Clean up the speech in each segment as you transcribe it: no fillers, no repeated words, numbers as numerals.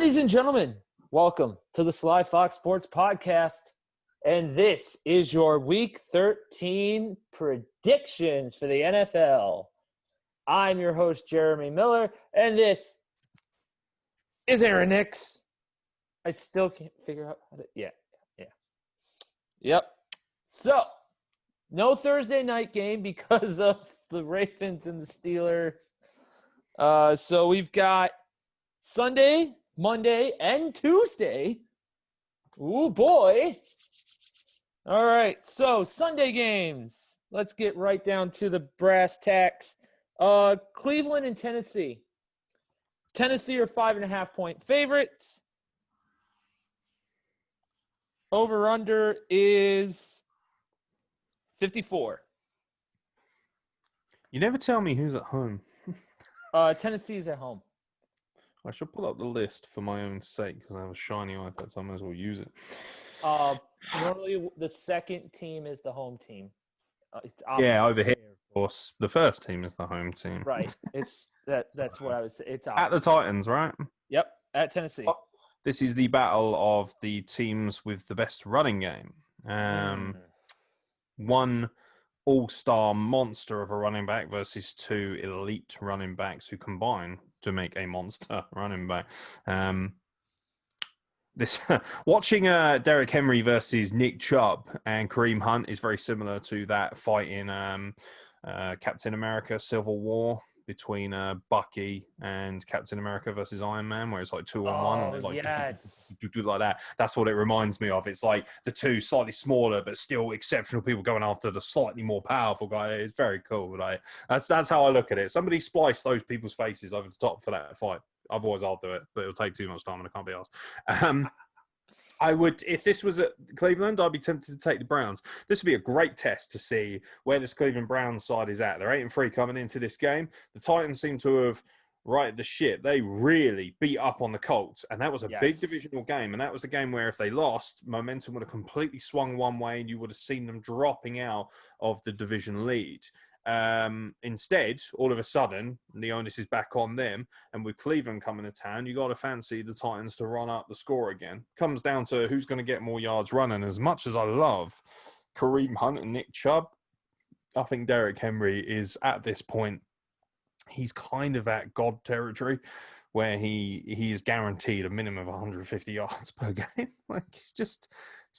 Ladies and gentlemen, welcome to the Sly Fox Sports podcast. And this is your Week 13 predictions for the NFL. I'm your host, Jeremy Miller, and this is Aaron Nix. I still can't figure out how to... Yep. So, no Thursday night game because of the Ravens and the Steelers. So we've got Sunday, Monday, and Tuesday. Ooh, boy. All right, so Sunday games. Let's get right down to the brass tacks. Cleveland and Tennessee. Tennessee are 5.5-point favorites. Over-under is 54. You never tell me who's at home. Tennessee is at home. I should pull up the list for my own sake because I have a shiny iPad, so I might as well use it. Normally, the second team is the home team. Over here, of course, the first team is the home team. Right. That's what I was saying. It's at the Titans, right? Yep, at Tennessee. This is the battle of the teams with the best running game. One all-star monster of a running back versus two elite running backs who combine to make a monster running back. Watching Derrick Henry versus Nick Chubb and Kareem Hunt is very similar to that fight in Captain America: Civil War between Bucky and Captain America versus Iron Man, where it's like 2-on-1. Oh, yes. Like that. That's what it reminds me of. It's like the two slightly smaller but still exceptional people going after the slightly more powerful guy. It's very cool. Like that's how I look at it. Somebody splice those people's faces over the top for that fight. Otherwise, I'll do it, but it'll take too much time and I can't be asked. I would, if this was at Cleveland, I'd be tempted to take the Browns. This would be a great test to see where this Cleveland Browns side is at. They're 8-3 coming into this game. The Titans seem to have righted the ship. They really beat up on the Colts, and that was a big divisional game. And that was a game where if they lost, momentum would have completely swung one way, and you would have seen them dropping out of the division lead. Instead, all of a sudden, the onus is back on them. And with Cleveland coming to town, you got to fancy the Titans to run up the score again. Comes down to who's going to get more yards running. As much as I love Kareem Hunt and Nick Chubb, I think Derrick Henry is at this point, he's kind of at God territory where he is guaranteed a minimum of 150 yards per game. Like, it's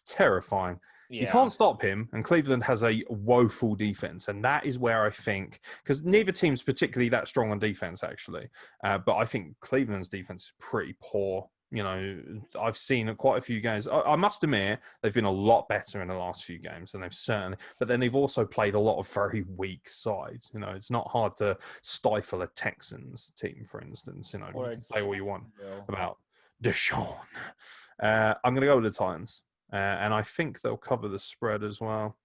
terrifying. Yeah. You can't stop him, and Cleveland has a woeful defense, and that is where I think, because neither team's particularly that strong on defense, actually, but I think Cleveland's defense is pretty poor. You know, I've seen quite a few games. I must admit, they've been a lot better in the last few games, and but then they've also played a lot of very weak sides. You know, it's not hard to stifle a Texans team, for instance. You know, you can say all you want about Deshaun. I'm going to go with the Titans. And I think they'll cover the spread as well.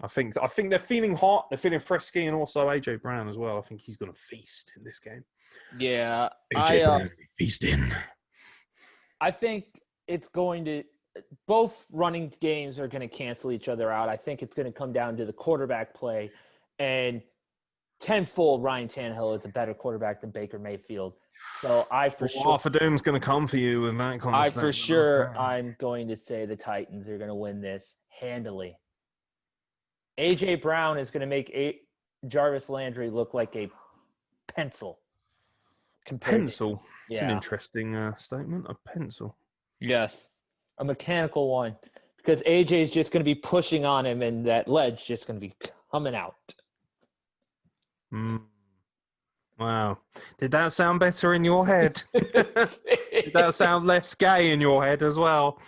I think they're feeling hot. They're feeling frisky, and also AJ Brown as well. I think he's going to feast in this game. Yeah, AJ Brown feasting. I think it's going to. Both running games are going to cancel each other out. I think it's going to come down to the quarterback play, and tenfold Ryan Tannehill is a better quarterback than Baker Mayfield. So half of doom's going to come for you with that kind of stuff. I'm going to say the Titans are going to win this handily. AJ Brown is going to make Jarvis Landry look like a pencil. Pencil? It's an interesting statement. A pencil. Yes. A mechanical one. Because AJ is just going to be pushing on him, and that ledge just going to be coming out. Wow. Did that sound better in your head? Did that sound less gay in your head as well?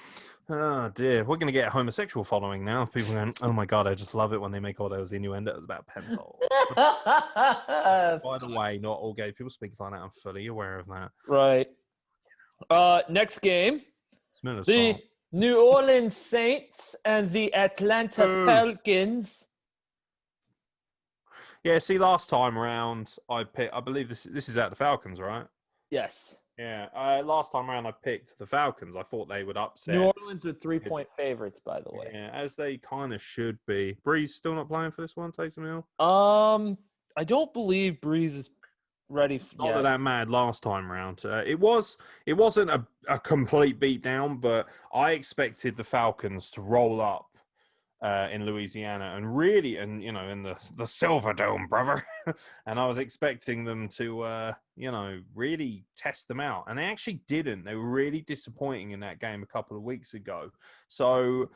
Oh, dear. We're going to get a homosexual following now. People going, oh, my God, I just love it when they make all those innuendos about pencils. By the way, not all gay people speak like that. I'm fully aware of that. Right. Next game. The fault. New Orleans Saints and the Atlanta Falcons. Yeah, see, last time around, I believe this is at the Falcons, right? Yes. Yeah. Last time around, I picked the Falcons. I thought they would upset. New Orleans are 3-point favorites, by the way. Yeah, as they kind of should be. Breeze still not playing for this one, Taysom Hill? I don't believe Breeze is ready. Not that mad last time round. It wasn't a complete beatdown, but I expected the Falcons to roll up in Louisiana and really, in the Silver Dome, brother. And I was expecting them to, really test them out, and they actually didn't. They were really disappointing in that game a couple of weeks ago. So,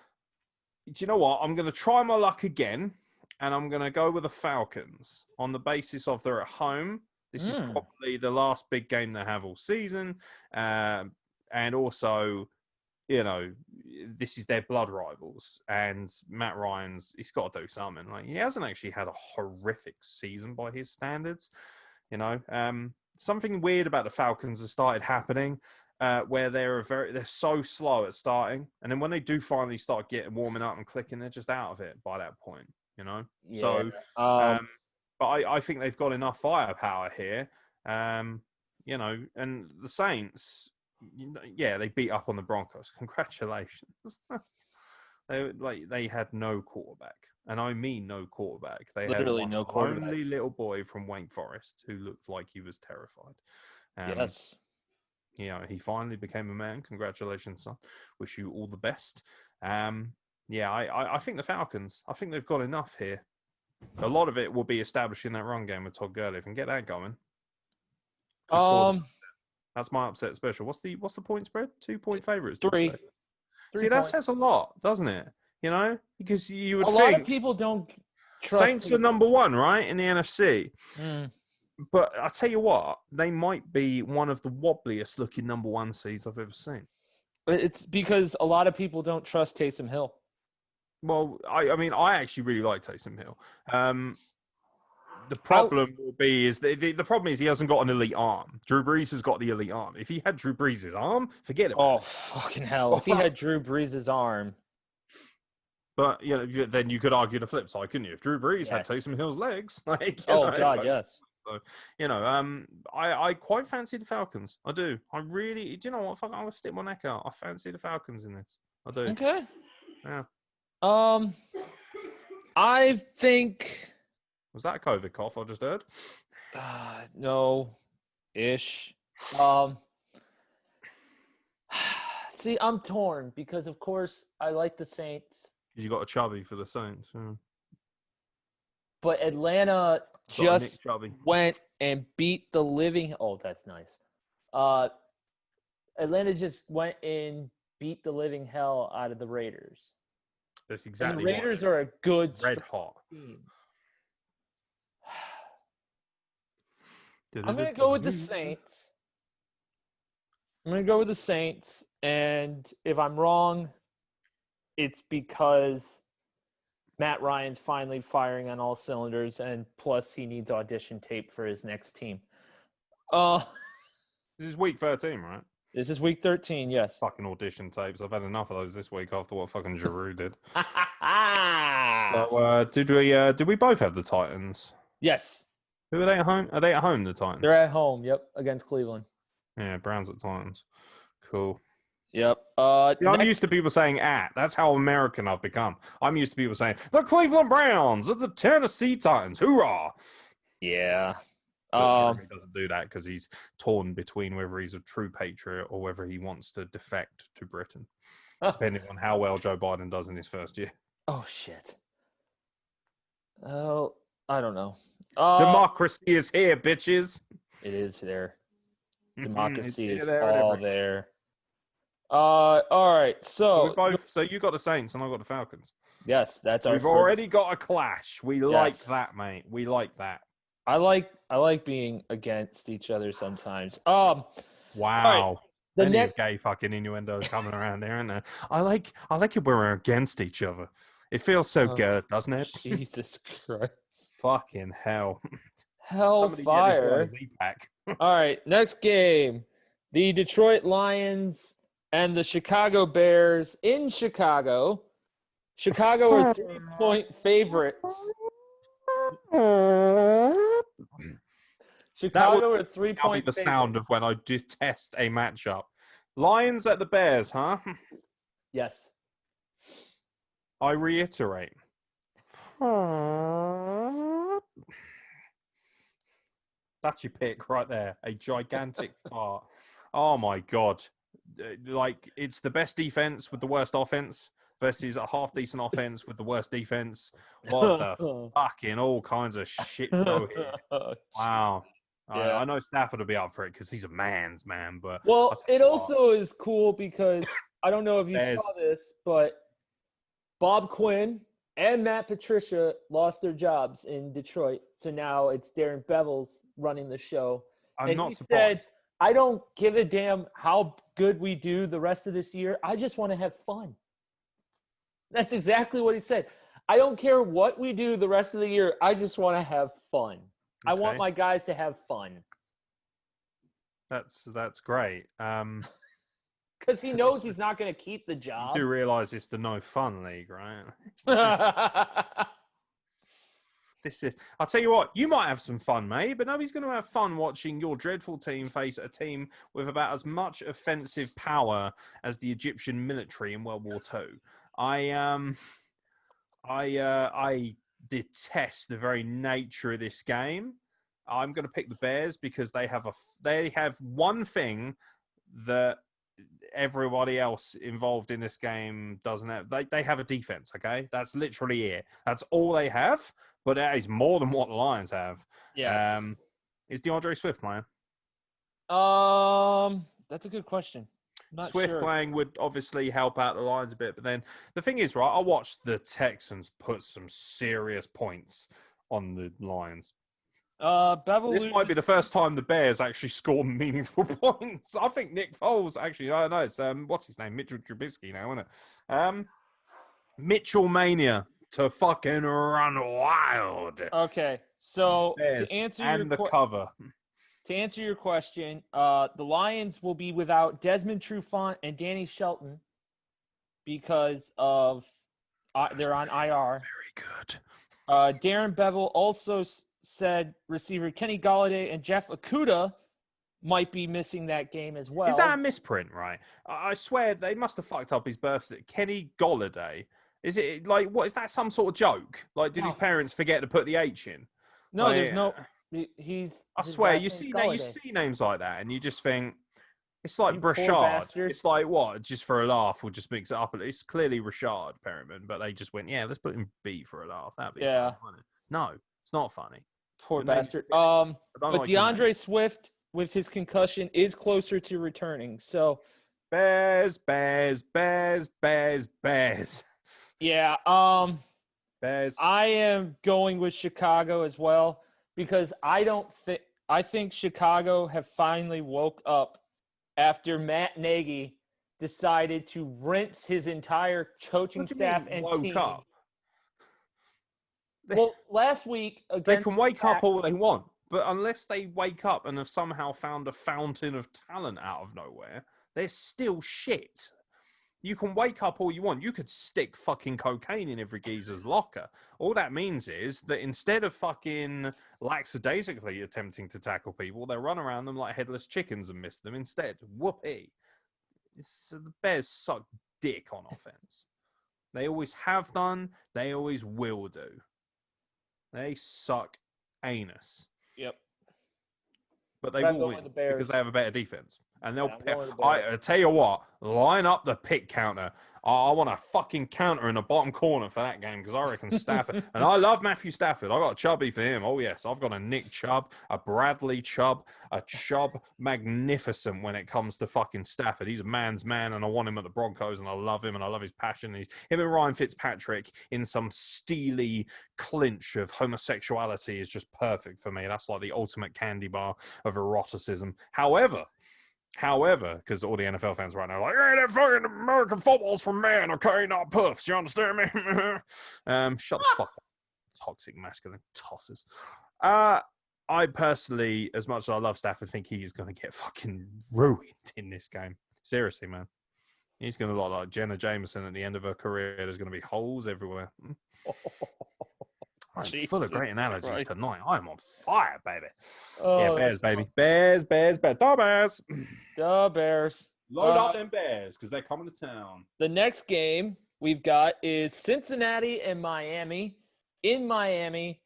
do you know what? I'm going to try my luck again, and I'm going to go with the Falcons on the basis of they're at home. This is probably the last big game they have all season. And also, this is their blood rivals. And Matt Ryan's, he's got to do something. Like, he hasn't actually had a horrific season by his standards. Something weird about the Falcons has started happening where they're so slow at starting. And then when they do finally start warming up and clicking, they're just out of it by that point, Yeah. So, but I think they've got enough firepower here, and the Saints, they beat up on the Broncos. Congratulations. They had no quarterback, and I mean no quarterback. They literally had no quarterback. Only little boy from Wake Forest who looked like he was terrified. Yes. He finally became a man. Congratulations, son. Wish you all the best. I think the Falcons, I think they've got enough here. A lot of it will be establishing that run game with Todd Gurley. If we can get that going. That's my upset special. What's the point spread? 2-point favorites. 3. See, that says a lot, doesn't it? Because you would think a think lot of people don't trust Saints are number 1, right, in the NFC. But I tell you what, they might be one of the wobbliest looking number 1 seeds I've ever seen. It's because a lot of people don't trust Taysom Hill. Well, I actually really like Taysom Hill. The problem will be the problem is he hasn't got an elite arm. Drew Brees has got the elite arm. If he had Drew Brees' arm, forget it. Oh, fucking hell. If he had Drew Brees' arm. But, then you could argue the flip side, couldn't you? If Drew Brees had Taysom Hill's legs, God, yes. So, I quite fancy the Falcons. I do. I really, do you know what? I'm going to stick my neck out. I fancy the Falcons in this. I do. Okay. Yeah. I think. Was that a COVID cough I just heard? No-ish. See, I'm torn because, of course, I like the Saints. Because you got a chubby for the Saints. Yeah. But Atlanta just went and beat the living. Oh, that's nice. Atlanta just went and beat the living hell out of the Raiders. That's exactly. And the Raiders are a good red hot team. I'm going to go with the Saints. And if I'm wrong, it's because Matt Ryan's finally firing on all cylinders, and plus he needs audition tape for his next team. This is week 13, right? This is week 13, yes. Fucking audition tapes. I've had enough of those this week after what fucking Giroux did. So, did we both have the Titans? Yes. Who are they at home? Are they at home, the Titans? They're at home, yep, against Cleveland. Yeah, Browns at Titans. Cool. Yep. I'm used to people saying at. That's how American I've become. I'm used to people saying, the Cleveland Browns are the Tennessee Titans. Hoorah! Yeah. Jeremy doesn't do that because he's torn between whether he's a true patriot or whether he wants to defect to Britain, depending on how well Joe Biden does in his first year. Oh, shit. Oh, I don't know. Democracy is here, bitches. It is there. Democracy is there all there. All right. So you got the Saints and I got the Falcons. Yes, that's our. We've already got a clash. We like that, mate. We like that. I like being against each other sometimes. Wow. Right. Many of gay fucking innuendos coming around there, isn't there? I like it when we're against each other. It feels so good, doesn't it? Jesus Christ. Fucking hell. Hellfire. All right, next game. The Detroit Lions and the Chicago Bears in Chicago. Chicago are 3-point favorites. Chicago are 3-point favorites. The sound of when I just test a matchup. Lions at the Bears, huh? Yes. I reiterate. That's your pick right there. A gigantic fart. Oh my god! Like it's the best defense with the worst offense versus a half decent offense with the worst defense. What the fucking all kinds of shit show here. Wow. Yeah. I know Stafford will be up for it because he's a man's man, but Well, it also is cool because I don't know if you saw this, but Bob Quinn and Matt Patricia lost their jobs in Detroit. So now it's Darren Bevel's running the show. I'm and not he surprised. said, I don't give a damn how good we do the rest of this year. I just want to have fun. That's exactly what he said. I don't care what we do the rest of the year. I just want to have fun. Okay. I want my guys to have fun. That's great. Because he knows he's not going to keep the job. You do realize it's the no fun league, right? I'll tell you what, you might have some fun, mate, but nobody's going to have fun watching your dreadful team face a team with about as much offensive power as the Egyptian military in World War II. I detest the very nature of this game. I'm going to pick the Bears because they have one thing that everybody else involved in this game doesn't have. They have a defense, okay? That's literally it. That's all they have, but that is more than what the Lions have. Yes. Is DeAndre Swift playing? That's a good question. Not Swift sure. playing would obviously help out the Lions a bit, but then the thing is, right, I watched the Texans put some serious points on the Lions. This might be the first time the Bears actually score meaningful points. I think Nick Foles actually. I know it's what's his name, Mitchell Trubisky now, isn't it? Mitchell Mania to fucking run wild. Okay, so Bears to answer and the cover. To answer your question, the Lions will be without Desmond Trufant and Danny Shelton because of they're on IR. Very good. Darren Bevel also said receiver Kenny Golladay and Jeff Okudah might be missing that game as well. Is that a misprint, right? I swear they must have fucked up his birthday. Kenny Golladay. Is it like, what is that, some sort of joke? Like, did his parents forget to put the H in? No, like, there's no. I swear, you see names like that, and you just think it's like Brashard. It's like what? Just for a laugh, we'll just mix it up. It's clearly Rashard Perriman, but they just went, yeah, let's put in B for a laugh. That'd be fun, wouldn't it? No, it's not funny. Poor bastard. But DeAndre Swift, with his concussion, is closer to returning. So Bears. Yeah. Bears. I am going with Chicago as well because I think Chicago have finally woke up after Matt Nagy decided to rinse his entire coaching staff and team. Up? Well, last week they can wake up all they want, but unless they wake up and have somehow found a fountain of talent out of nowhere, they're still shit. You can wake up all you want. You could stick fucking cocaine in every geezer's locker. All that means is that instead of fucking lackadaisically attempting to tackle people, they'll run around them like headless chickens and miss them instead. Whoopee. The Bears suck dick on offense. They always have done. They always will do. They suck anus. Yep. But they will win because they have a better defense. And they'll I tell you what, line up the pick counter. I want a fucking counter in the bottom corner for that game because I reckon Stafford. And I love Matthew Stafford. I got a Chubby for him. Oh, yes. I've got a Nick Chubb, a Bradley Chubb, a Chubb magnificent when it comes to fucking Stafford. He's a man's man, and I want him at the Broncos, and I love him, and I love his passion. Him and Ryan Fitzpatrick in some steely clinch of homosexuality is just perfect for me. That's like the ultimate candy bar of eroticism. However, because all the NFL fans right now are like, hey, that fucking American football's for men, okay, not puffs. You understand me? Shut the fuck up. Toxic masculine tosses. I personally, as much as I love Stafford, think he's going to get fucking ruined in this game. Seriously, man. He's going to look like Jenna Jameson at the end of her career. There's going to be holes everywhere. I'm full of great analogies tonight. I'm on fire, baby. Yeah, Bears, baby. Bears. The Bears. The Bears. Load up them Bears because they're coming to town. The next game we've got is Cincinnati and Miami. In Miami,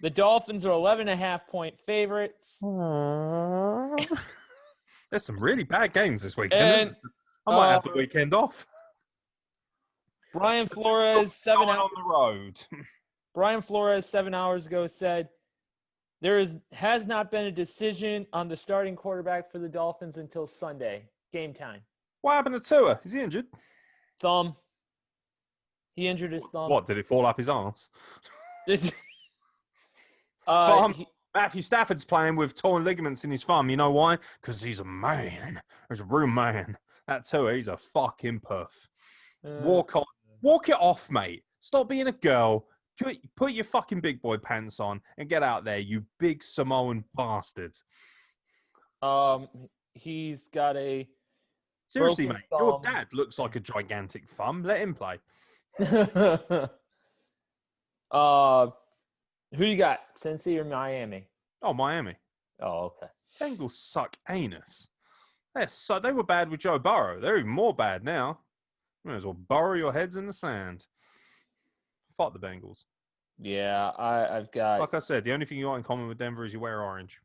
The Dolphins are 11.5-point favorites. There's some really bad games this weekend. And I might have the weekend off. Brian Flores, Going on the road. Brian Flores 7 hours ago said has not been a decision on the starting quarterback for the Dolphins until Sunday, game time. What happened to Tua? Is he injured? Thumb. He injured his thumb. What, did it fall up his arse? Matthew Stafford's playing with torn ligaments in his thumb. You know why? Because he's a man. He's a real man. That Tua, he's a fucking puff. Walk it off, mate. Stop being a girl. Put your fucking big boy pants on and get out there, you big Samoan bastard. He's got a seriously, mate. thumb. Your dad looks like a gigantic thumb. Let him play. Who you got? Cincy or Miami? Oh, Miami. Oh, okay. Bengals suck anus. They were bad with Joe Burrow. They're even more bad now. You might as well bury your heads in the sand. Fuck the Bengals. Yeah, I've got... Like I said, the only thing you got in common with Denver is you wear orange.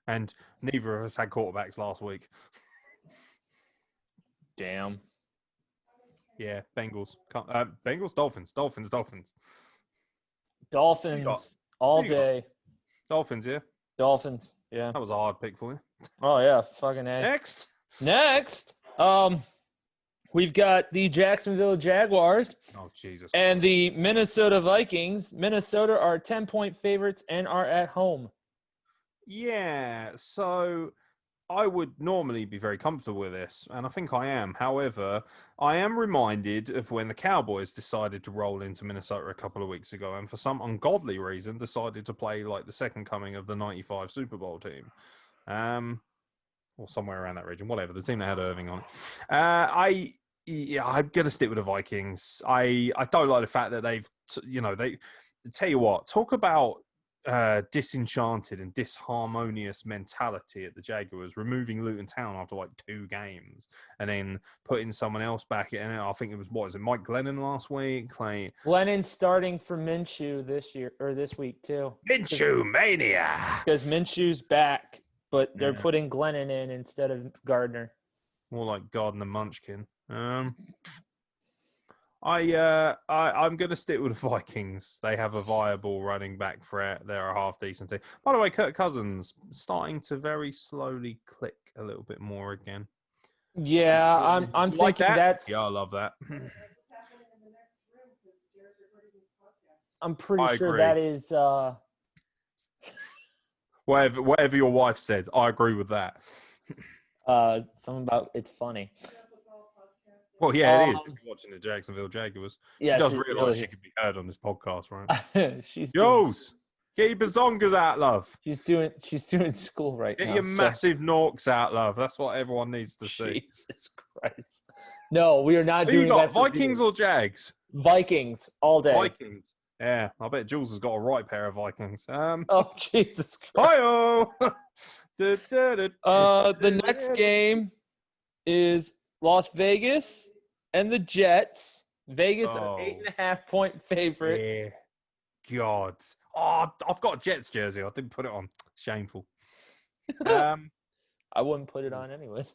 And neither of us had quarterbacks last week. Damn. Yeah, Bengals. Bengals, Dolphins. Dolphins all day. Dolphins, yeah? Dolphins, yeah. That was a hard pick for you. Oh, yeah, fucking A. Next, we've got the Jacksonville Jaguars. Oh, Jesus. And the Minnesota Vikings. Minnesota are 10-point favorites and are at home. Yeah, so I would normally be very comfortable with this, and I think I am. However, I am reminded of when the Cowboys decided to roll into Minnesota a couple of weeks ago, and for some ungodly reason decided to play like the second coming of the 95 Super Bowl team. Or somewhere around that region, whatever. The team that had Irving on. I'm going to stick with the Vikings. I don't like the fact that they tell you what, talk about disenchanted and disharmonious mentality at the Jaguars, removing Luton Town after like 2 games and then putting someone else back in. I think it was Mike Glennon last week? Glennon starting for Minshew this week too. Minshew mania. Because Minshew's back, but they're putting Glennon in instead of Gardner. More like Gardner Munchkin. I'm going to stick with the Vikings. They have a viable running back threat. They're a half-decent team. By the way, Kirk Cousins starting to very slowly click a little bit more again. Yeah, I'm like thinking that? that's... Yeah, I love that. I'm pretty sure that is... Whatever your wife said, I agree with that. Something about it's funny. Well, yeah, it is. If you're watching the Jacksonville Jaguars, yes, she does realise she can be heard on this podcast, right? She's get your bazongas out, love. She's doing school right now. Get your massive norks out, love. That's what everyone needs to see. Jesus Christ! No, we are not Who doing you got, that. Vikings or Jags? Vikings all day. Vikings. Yeah, I bet Jules has got a right pair of Vikings. Oh Jesus Christ! Hi-oh! The next game is Las Vegas and the Jets. Vegas are 8.5-point favorite. Yeah. God. Oh, I've got a Jets jersey. I didn't put it on. Shameful. I wouldn't put it on anyways.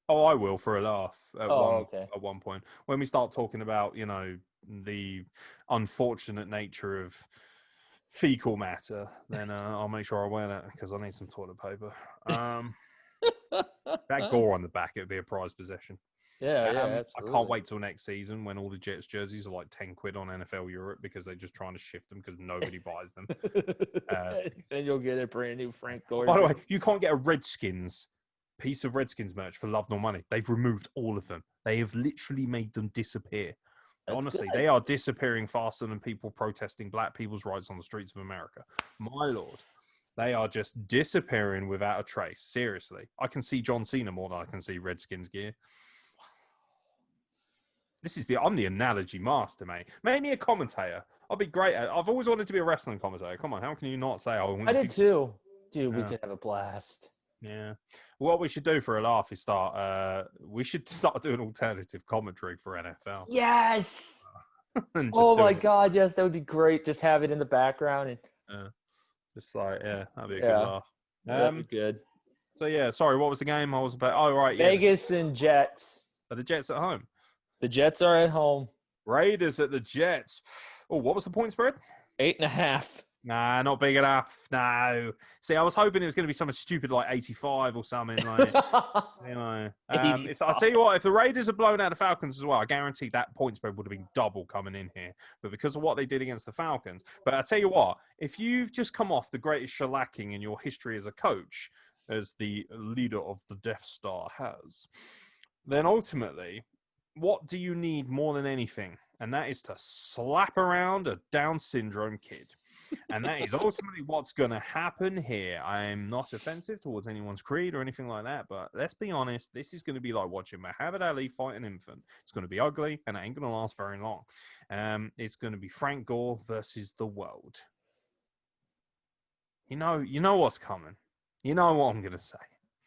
Oh, I will for a laugh at one point. When we start talking about, the unfortunate nature of fecal matter, then I'll make sure I wear that because I need some toilet paper. That gore on the back, it would be a prized possession. Yeah, absolutely. I can't wait till next season when all the Jets jerseys are like 10 quid on NFL Europe because they're just trying to shift them because nobody buys them. Then you'll get a brand new Frank Gore. By the way, you can't get a Redskins piece of Redskins merch for love nor money. They've removed all of them. They have literally made them disappear. That's honestly good. They are disappearing faster than people protesting black people's rights on the streets of America. My Lord. They are just disappearing without a trace. Seriously. I can see John Cena more than I can see Redskins gear. I'm the analogy master, mate. Make me a commentator. I'll be great at it. I've always wanted to be a wrestling commentator. Come on, how can you not say I did too. Dude, we could have a blast. Yeah. What we should do for a laugh is we should start doing alternative commentary for NFL. Yes. and just Oh do my it. God, yes, that would be great. Just have it in the background and Just like, yeah, that'd be a good yeah, laugh. that'd be good. So yeah, sorry, what was the game I was about? Oh right, yeah, Vegas and Jets. the Jets at home. The Jets are at home. Raiders at the Jets. Oh, what was the point spread? 8.5. Nah, not big enough. No. See, I was hoping it was going to be something stupid like 85 or something. Like, you know, if I tell you what, if the Raiders had blown out the Falcons as well, I guarantee that point spread would have been double coming in here. But because of what they did against the Falcons, but I tell you what, if you've just come off the greatest shellacking in your history as a coach, as the leader of the Death Star has, then ultimately, what do you need more than anything? And that is to slap around a Down syndrome kid. And that is ultimately what's going to happen here. I'm not offensive towards anyone's creed or anything like that, but let's be honest, this is going to be like watching Muhammad Ali fight an infant. It's going to be ugly, and it ain't going to last very long. It's going to be Frank Gore versus the world. You know what's coming. You know what I'm going to say.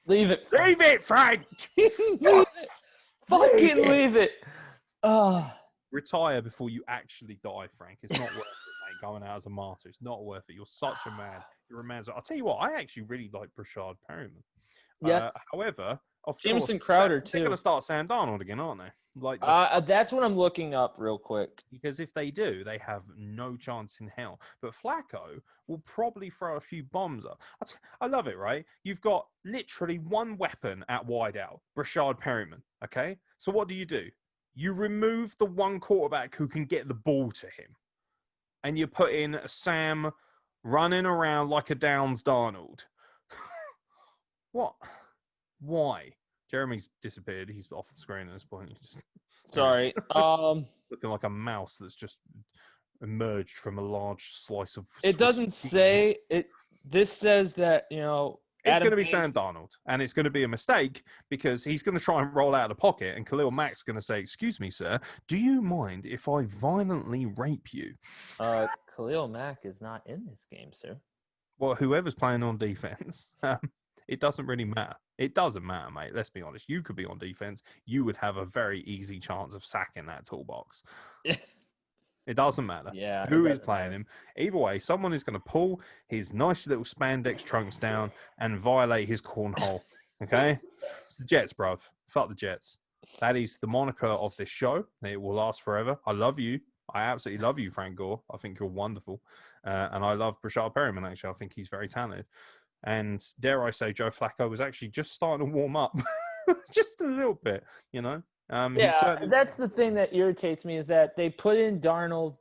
Leave it. Leave it, Frank! Yes! Fucking leave it. Retire before you actually die, Frank. It's not worth it. Going out as a martyr, it's not worth it. You're such a man. You're a man. I'll tell you what, I actually really like Brashard Perryman. Yeah. However, of Jameson course, Crowder they're too. going to start Sam Darnold again, aren't they? Like that's what I'm looking up real quick. Because if they do, they have no chance in hell. But Flacco will probably throw a few bombs up. I love it, right? You've got literally one weapon at wideout, Brashard Perryman. Okay, so what do? You remove the one quarterback who can get the ball to him. And you put in Sam running around like a Downs Darnold. What? Why? Jeremy's disappeared. He's off the screen at this point. He's just sorry. looking like a mouse that's just emerged from a large slice of. It doesn't say it. This says that it's going to be Sam Darnold, and it's going to be a mistake because he's going to try and roll out of the pocket, and Khalil Mack's going to say, "Excuse me, sir, do you mind if I violently rape you?" Khalil Mack is not in this game, sir. Well, whoever's playing on defense, it doesn't really matter. It doesn't matter, mate. Let's be honest. You could be on defense. You would have a very easy chance of sacking that toolbox. It doesn't matter who is playing him. Either way, someone is going to pull his nice little spandex trunks down and violate his cornhole. Okay? It's the Jets, bruv. Fuck the Jets. That is the moniker of this show. It will last forever. I love you. I absolutely love you, Frank Gore. I think you're wonderful. And I love Brashard Perryman, actually. I think he's very talented. And dare I say, Joe Flacco was actually just starting to warm up. Just a little bit, that's the thing that irritates me is that they put in Darnold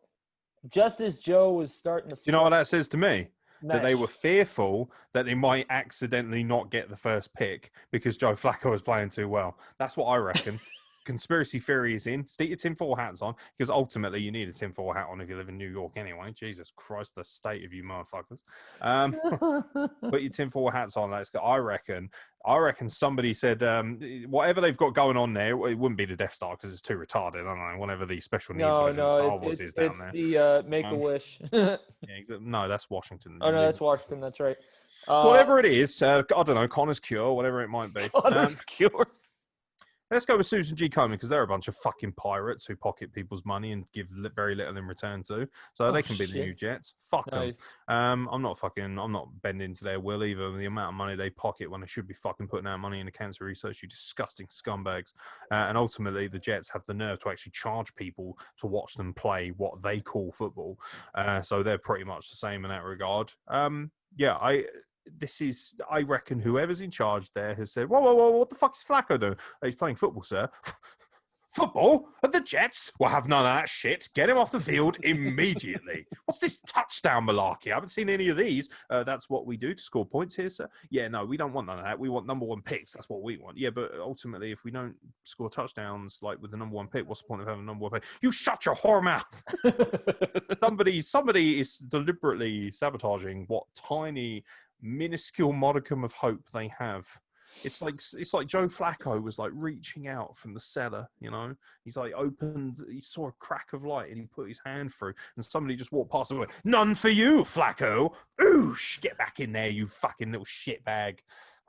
just as Joe was starting to. Do you know what that says to me? That they were fearful that they might accidentally not get the first pick because Joe Flacco was playing too well. That's what I reckon. Conspiracy theory is in. Stick your tinfoil hats on because ultimately you need a tinfoil hat on if you live in New York anyway. Jesus Christ, the state of you motherfuckers. Put your tinfoil hats on. Let's go. I reckon somebody said whatever they've got going on there, it wouldn't be the Death Star because it's too retarded. I don't know. Whatever the special needs version of Star Wars is down there. It's the Make-A-Wish. No, that's Washington. Oh, no, that's Washington. That's right. Whatever it is, I don't know, Connor's Cure, whatever it might be. Connor's Cure. Let's go with Susan G. Komen because they're a bunch of fucking pirates who pocket people's money and give very little in return to. So they can be the new Jets. Fuck them. I'm not bending to their will either. The amount of money they pocket when they should be fucking putting out money into cancer research, you disgusting scumbags. And ultimately, the Jets have the nerve to actually charge people to watch them play what they call football. So they're pretty much the same in that regard. I reckon whoever's in charge there has said, whoa, what the fuck is Flacco doing? He's playing football, sir. Football? At the Jets? We'll have none of that shit. Get him off the field immediately. What's this touchdown malarkey? I haven't seen any of these. That's what we do to score points here, sir. Yeah, no, we don't want none of that. We want number one picks. That's what we want. Yeah, but ultimately, if we don't score touchdowns like with the number one pick, what's the point of having a number one pick? You shut your whore mouth. Somebody is deliberately sabotaging what tiny minuscule modicum of hope they have. It's like Joe Flacco was like reaching out from the cellar, He's like he saw a crack of light and he put his hand through and somebody just walked past and went, "None for you, Flacco. Oosh, get back in there, you fucking little shitbag."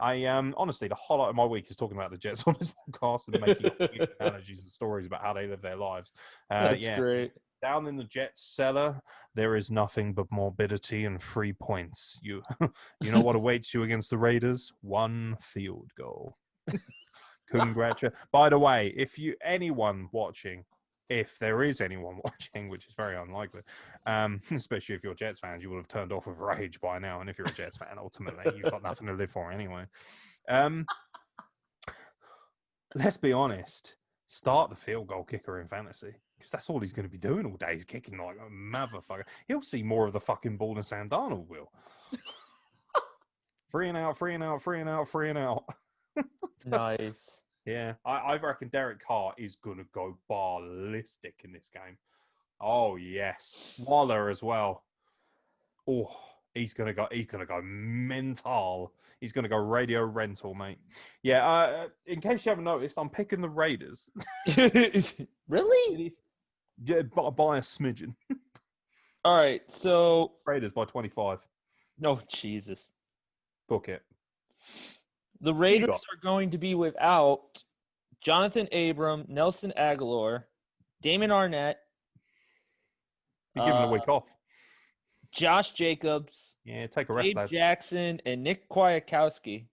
I honestly, the highlight of my week is talking about the Jets on this podcast and making analogies and stories about how they live their lives. That's great. Down in the Jets cellar, there is nothing but morbidity and 3 points. You know what awaits you against the Raiders? 1 field goal. Congratulations. By the way, if there is anyone watching, which is very unlikely, especially if you're Jets fans, you will have turned off with rage by now. And if you're a Jets fan, ultimately, you've got nothing to live for anyway. Let's be honest. Start the field goal kicker in fantasy, because that's all he's going to be doing all day. He's kicking like a motherfucker. He'll see more of the fucking ball than Sam Darnold will. 3 and out, 3 and out, 3 and out, 3 and out. Nice. Yeah, I reckon Derek Carr is going to go ballistic in this game. Oh, yes. Waller as well. Oh, he's going to go mental. He's going to go radio rental, mate. Yeah, in case you haven't noticed, I'm picking the Raiders. Really? Yeah, by a smidgen. All right, so Raiders by 25. no, Jesus. Book it. The Raiders are going to be without Jonathan Abram, Nelson Aguilar, Damon Arnett. You're giving a week off. Josh Jacobs. Yeah, take a rest, Dave lads. Jackson and Nick Kwiatkowski.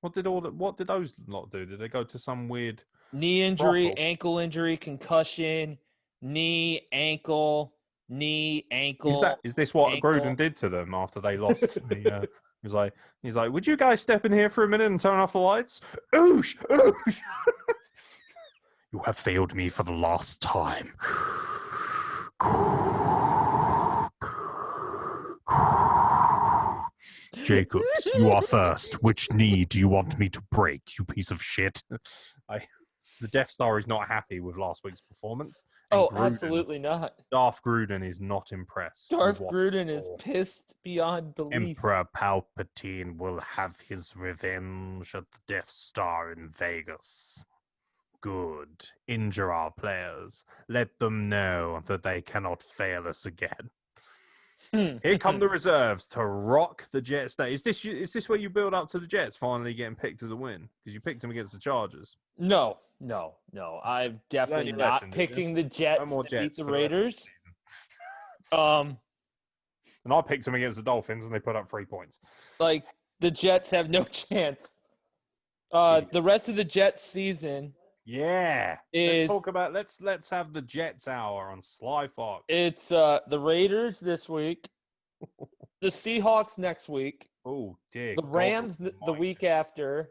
What did those lot do? Did they go to some weird Knee injury, brothel? ankle injury, concussion, knee, ankle, knee, ankle. Is this what ankle. Gruden did to them after they lost? He's like, would you guys step in here for a minute and turn off the lights? Oosh, oosh. You have failed me for the last time. Jacobs, you are first. Which knee do you want me to break, you piece of shit? The Death Star is not happy with last week's performance. Oh, absolutely not. Darth Gruden is not impressed. Darth Gruden is pissed beyond belief. Emperor Palpatine will have his revenge at the Death Star in Vegas. Good. Injure our players. Let them know that they cannot fail us again. Here come the reserves to rock the Jets day. Is this where you build up to the Jets finally getting picked as a win? Because you picked them against the Chargers. No. I'm definitely not picking the Jets to beat the Raiders. And I picked them against the Dolphins, and they put up 3 points. Like, the Jets have no chance. The rest of the Jets season. Yeah. Let's talk about let's have the Jets hour on Sly Fox. It's the Raiders this week, the Seahawks next week. Oh, dear. The Rams the week after.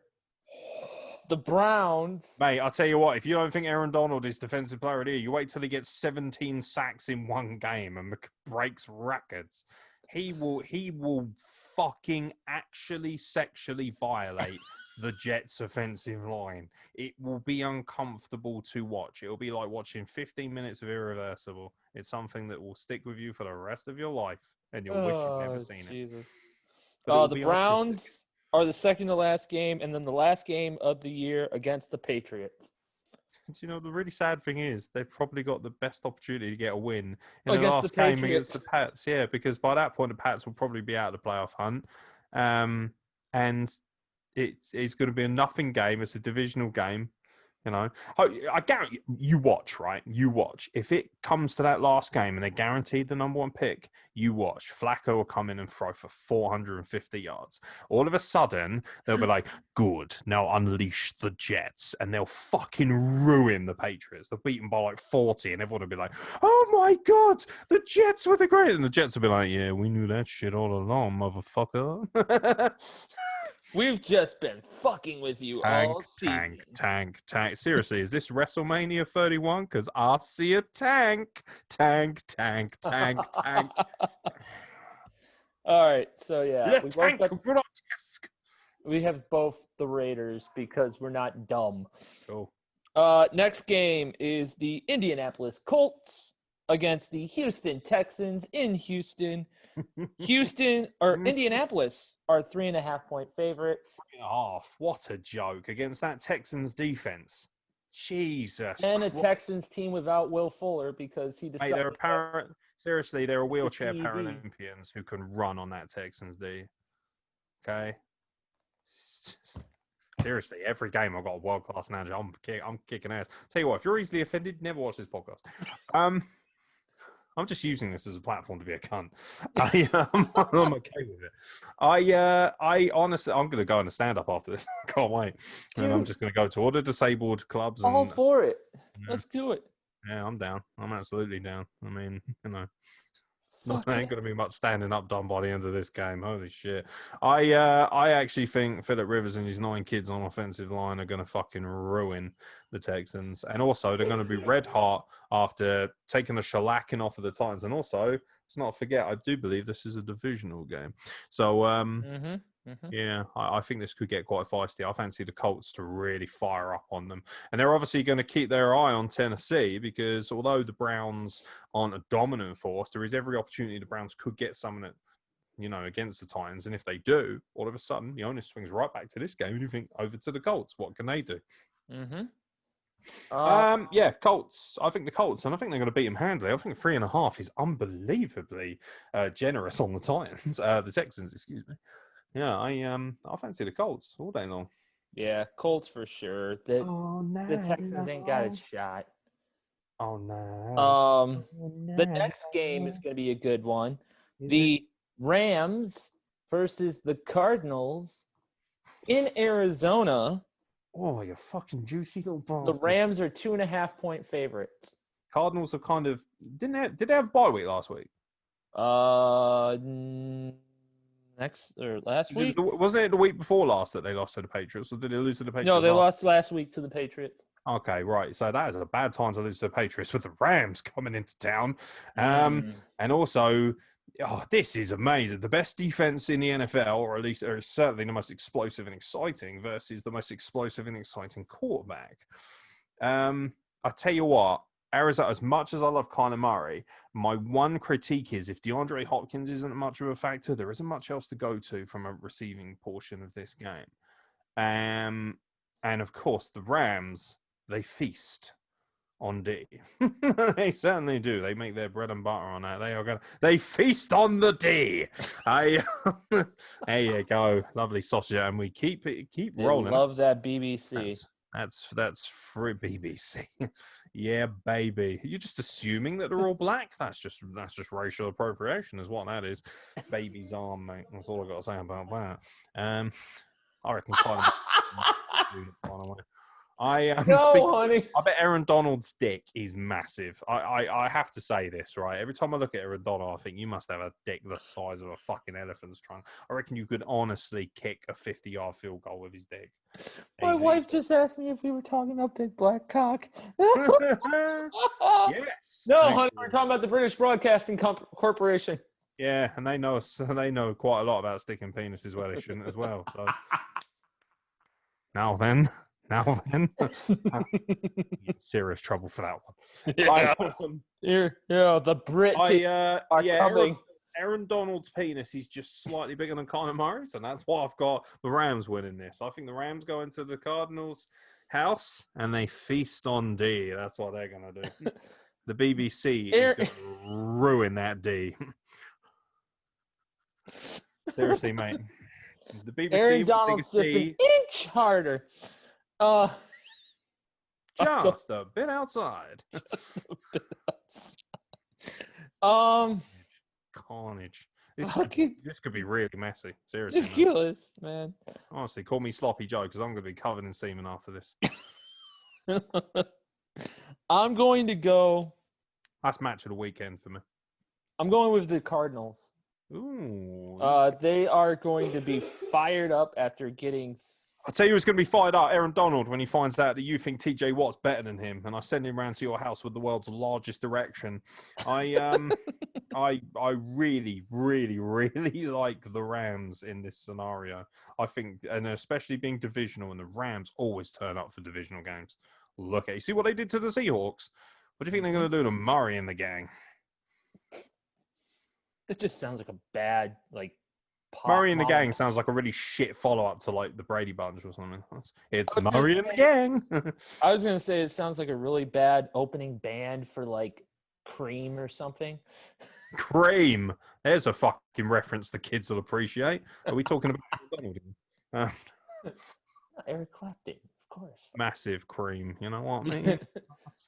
The Browns. Mate, I'll tell you what, if you don't think Aaron Donald is defensive player of the year, you wait till he gets 17 sacks in one game and breaks records. He will fucking actually sexually violate the Jets' offensive line. It will be uncomfortable to watch. It will be like watching 15 minutes of Irreversible. It's something that will stick with you for the rest of your life, and you'll wish you'd never seen it. The Browns are the second to last game, and then the last game of the year against the Patriots. Do you know, the really sad thing is they've probably got the best opportunity to get a win in the Against last the game Patriots. against the Pats. Yeah, because by that point, the Pats will probably be out of the playoff hunt. And it's going to be a nothing game. It's a divisional game. You know, I guarantee you watch, right? You watch. If it comes to that last game and they're guaranteed the number one pick, you watch. Flacco will come in and throw for 450 yards. All of a sudden, they'll be like, good, now unleash the Jets. And they'll fucking ruin the Patriots. They'll beat them by like 40, and everyone will be like, oh my God, the Jets were the greatest. And the Jets will be like, yeah, we knew that shit all along, motherfucker. We've just been fucking with you all season. Tank. Seriously, is this WrestleMania 31? Because I see a tank. Tank. All right, so yeah. We have both the Raiders because we're not dumb. Cool. Next game is the Indianapolis Colts against the Houston Texans in Houston. Indianapolis are 3.5-point favorites. 3.5. What a joke against that Texans defense. Jesus. And Christ. a Texans team without Will Fuller because he decided. Mate, seriously, there are wheelchair Paralympians who can run on that Texans D. Okay. Seriously, every game I've got a world-class manager. I'm kicking ass. Tell you what, if you're easily offended, never watch this podcast. I'm just using this as a platform to be a cunt. I'm okay with it. I honestly, I'm going to go on a stand-up after this. Can't wait. Dude, and I'm just going to go to all the disabled clubs. all And for it. yeah, Let's do it. yeah, I'm down. I'm absolutely down. I mean, Fuck there it. ain't going to be much standing up done by the end of this game. Holy shit. I actually think Phillip Rivers and his 9 kids on offensive line are going to fucking ruin the Texans. And also, they're going to be red hot after taking a shellacking off of the Titans. And also, let's not forget, I do believe this is a divisional game. So, yeah, I think this could get quite feisty. I fancy the Colts to really fire up on them. And they're obviously going to keep their eye on Tennessee because although the Browns aren't a dominant force, there is every opportunity the Browns could get something that, against the Titans. And if they do, all of a sudden, the onus swings right back to this game and you think, over to the Colts. What can they do? Yeah, Colts. I think the Colts, and I think they're going to beat them handily. I think 3.5 is unbelievably generous on the Titans, the Texans, excuse me. Yeah, I fancy the Colts all day long. Yeah, Colts for sure. The Texans ain't got a shot. Oh no. The next game is going to be a good one. The Rams versus the Cardinals in Arizona. Oh, you fucking juicy little The bastard. Rams are 2.5-point favorites. Cardinals are kind of did they have a bye week last week? Last week? Wasn't it the week before last that they lost to the Patriots, or did they lose to the Patriots? No, they lost last week to the Patriots. Okay, right. So that is a bad time to lose to the Patriots with the Rams coming into town. And also, this is amazing. The best defense in the NFL, or at least or certainly the most explosive and exciting, versus the most explosive and exciting quarterback. I tell you what, Arizona, as much as I love Kyler Murray, my one critique is if DeAndre Hopkins isn't much of a factor, there isn't much else to go to from a receiving portion of this game. And of course, the Rams, they feast on D. They certainly do. They make their bread and butter on that. They feast on the D. There you go. Lovely sausage. And we keep rolling. Love that BBC. That's free BBC. Yeah, baby. You're just assuming that they're all black? That's just racial appropriation is what that is. Baby's arm, mate. That's all I got to say about that. I reckon Tyler. Honey. I bet Aaron Donald's dick is massive. I have to say this, right? Every time I look at Aaron Donald, I think you must have a dick the size of a fucking elephant's trunk. I reckon you could honestly kick a 50-yard field goal with his dick. My wife just asked me if we were talking about big black cock. Yes. No, honey, we're talking about the British Broadcasting Corporation. Yeah, and they know quite a lot about sticking penises where they shouldn't as well. So now then. Serious trouble for that one. The Brits are coming. Aaron Donald's penis is just slightly bigger than Kyler Murray's, and that's why I've got the Rams winning this. I think the Rams go into the Cardinals' house and they feast on D. That's what they're going to do. The BBC is going to ruin that D. Seriously, mate. The BBC, Aaron Donald's just an inch harder. Just a bit outside. Carnage. This could be really messy. Seriously. Ridiculous, man. Honestly, call me Sloppy Joe because I'm going to be covered in semen after this. I'm going to go. That's match of the weekend for me. I'm going with the Cardinals. Ooh. They are going to be fired up after getting. I'll tell you who's going to be fired up, Aaron Donald, when he finds out that you think TJ Watt's better than him, and I send him round to your house with the world's largest erection. I really, really, really like the Rams in this scenario. I think, and especially being divisional, and the Rams always turn up for divisional games. Look at you. See what they did to the Seahawks? What do you think they're going to do to Murray and the gang? That just sounds like a bad, Murray and the Gang sounds like a really shit follow-up to, the Brady Bunch or something. It's Murray and the Gang. I was going to say it sounds like a really bad opening band for, Cream or something. Cream. There's a fucking reference the kids will appreciate. Are we talking about Donald? Eric Clapton, of course. Massive cream. You know what I mean?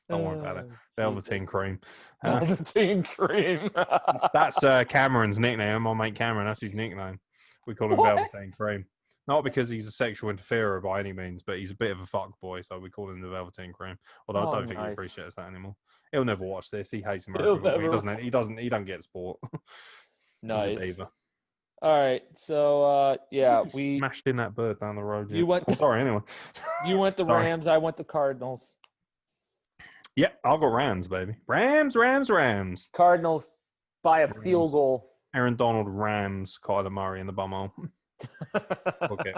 Don't worry about it. Velveteen Jesus. cream. Velveteen cream. That's Cameron's nickname. My mate Cameron. That's his nickname. We call him What? Velveteen Cream. Not because he's a sexual interferer by any means, but he's a bit of a fuck boy, so we call him the Velveteen Cream. Although I don't think he appreciates that anymore. He'll never watch this. He hates American football. He doesn't get sport. Nice. He's a diva. All right, so we smashed in that bird down the road. You went. Sorry, anyway. You went the Rams. I went the Cardinals. Yeah, I've got Rams, baby. Rams. Cardinals by a field goal. Aaron Donald, Rams, Kyler Murray in the bumhole. Okay.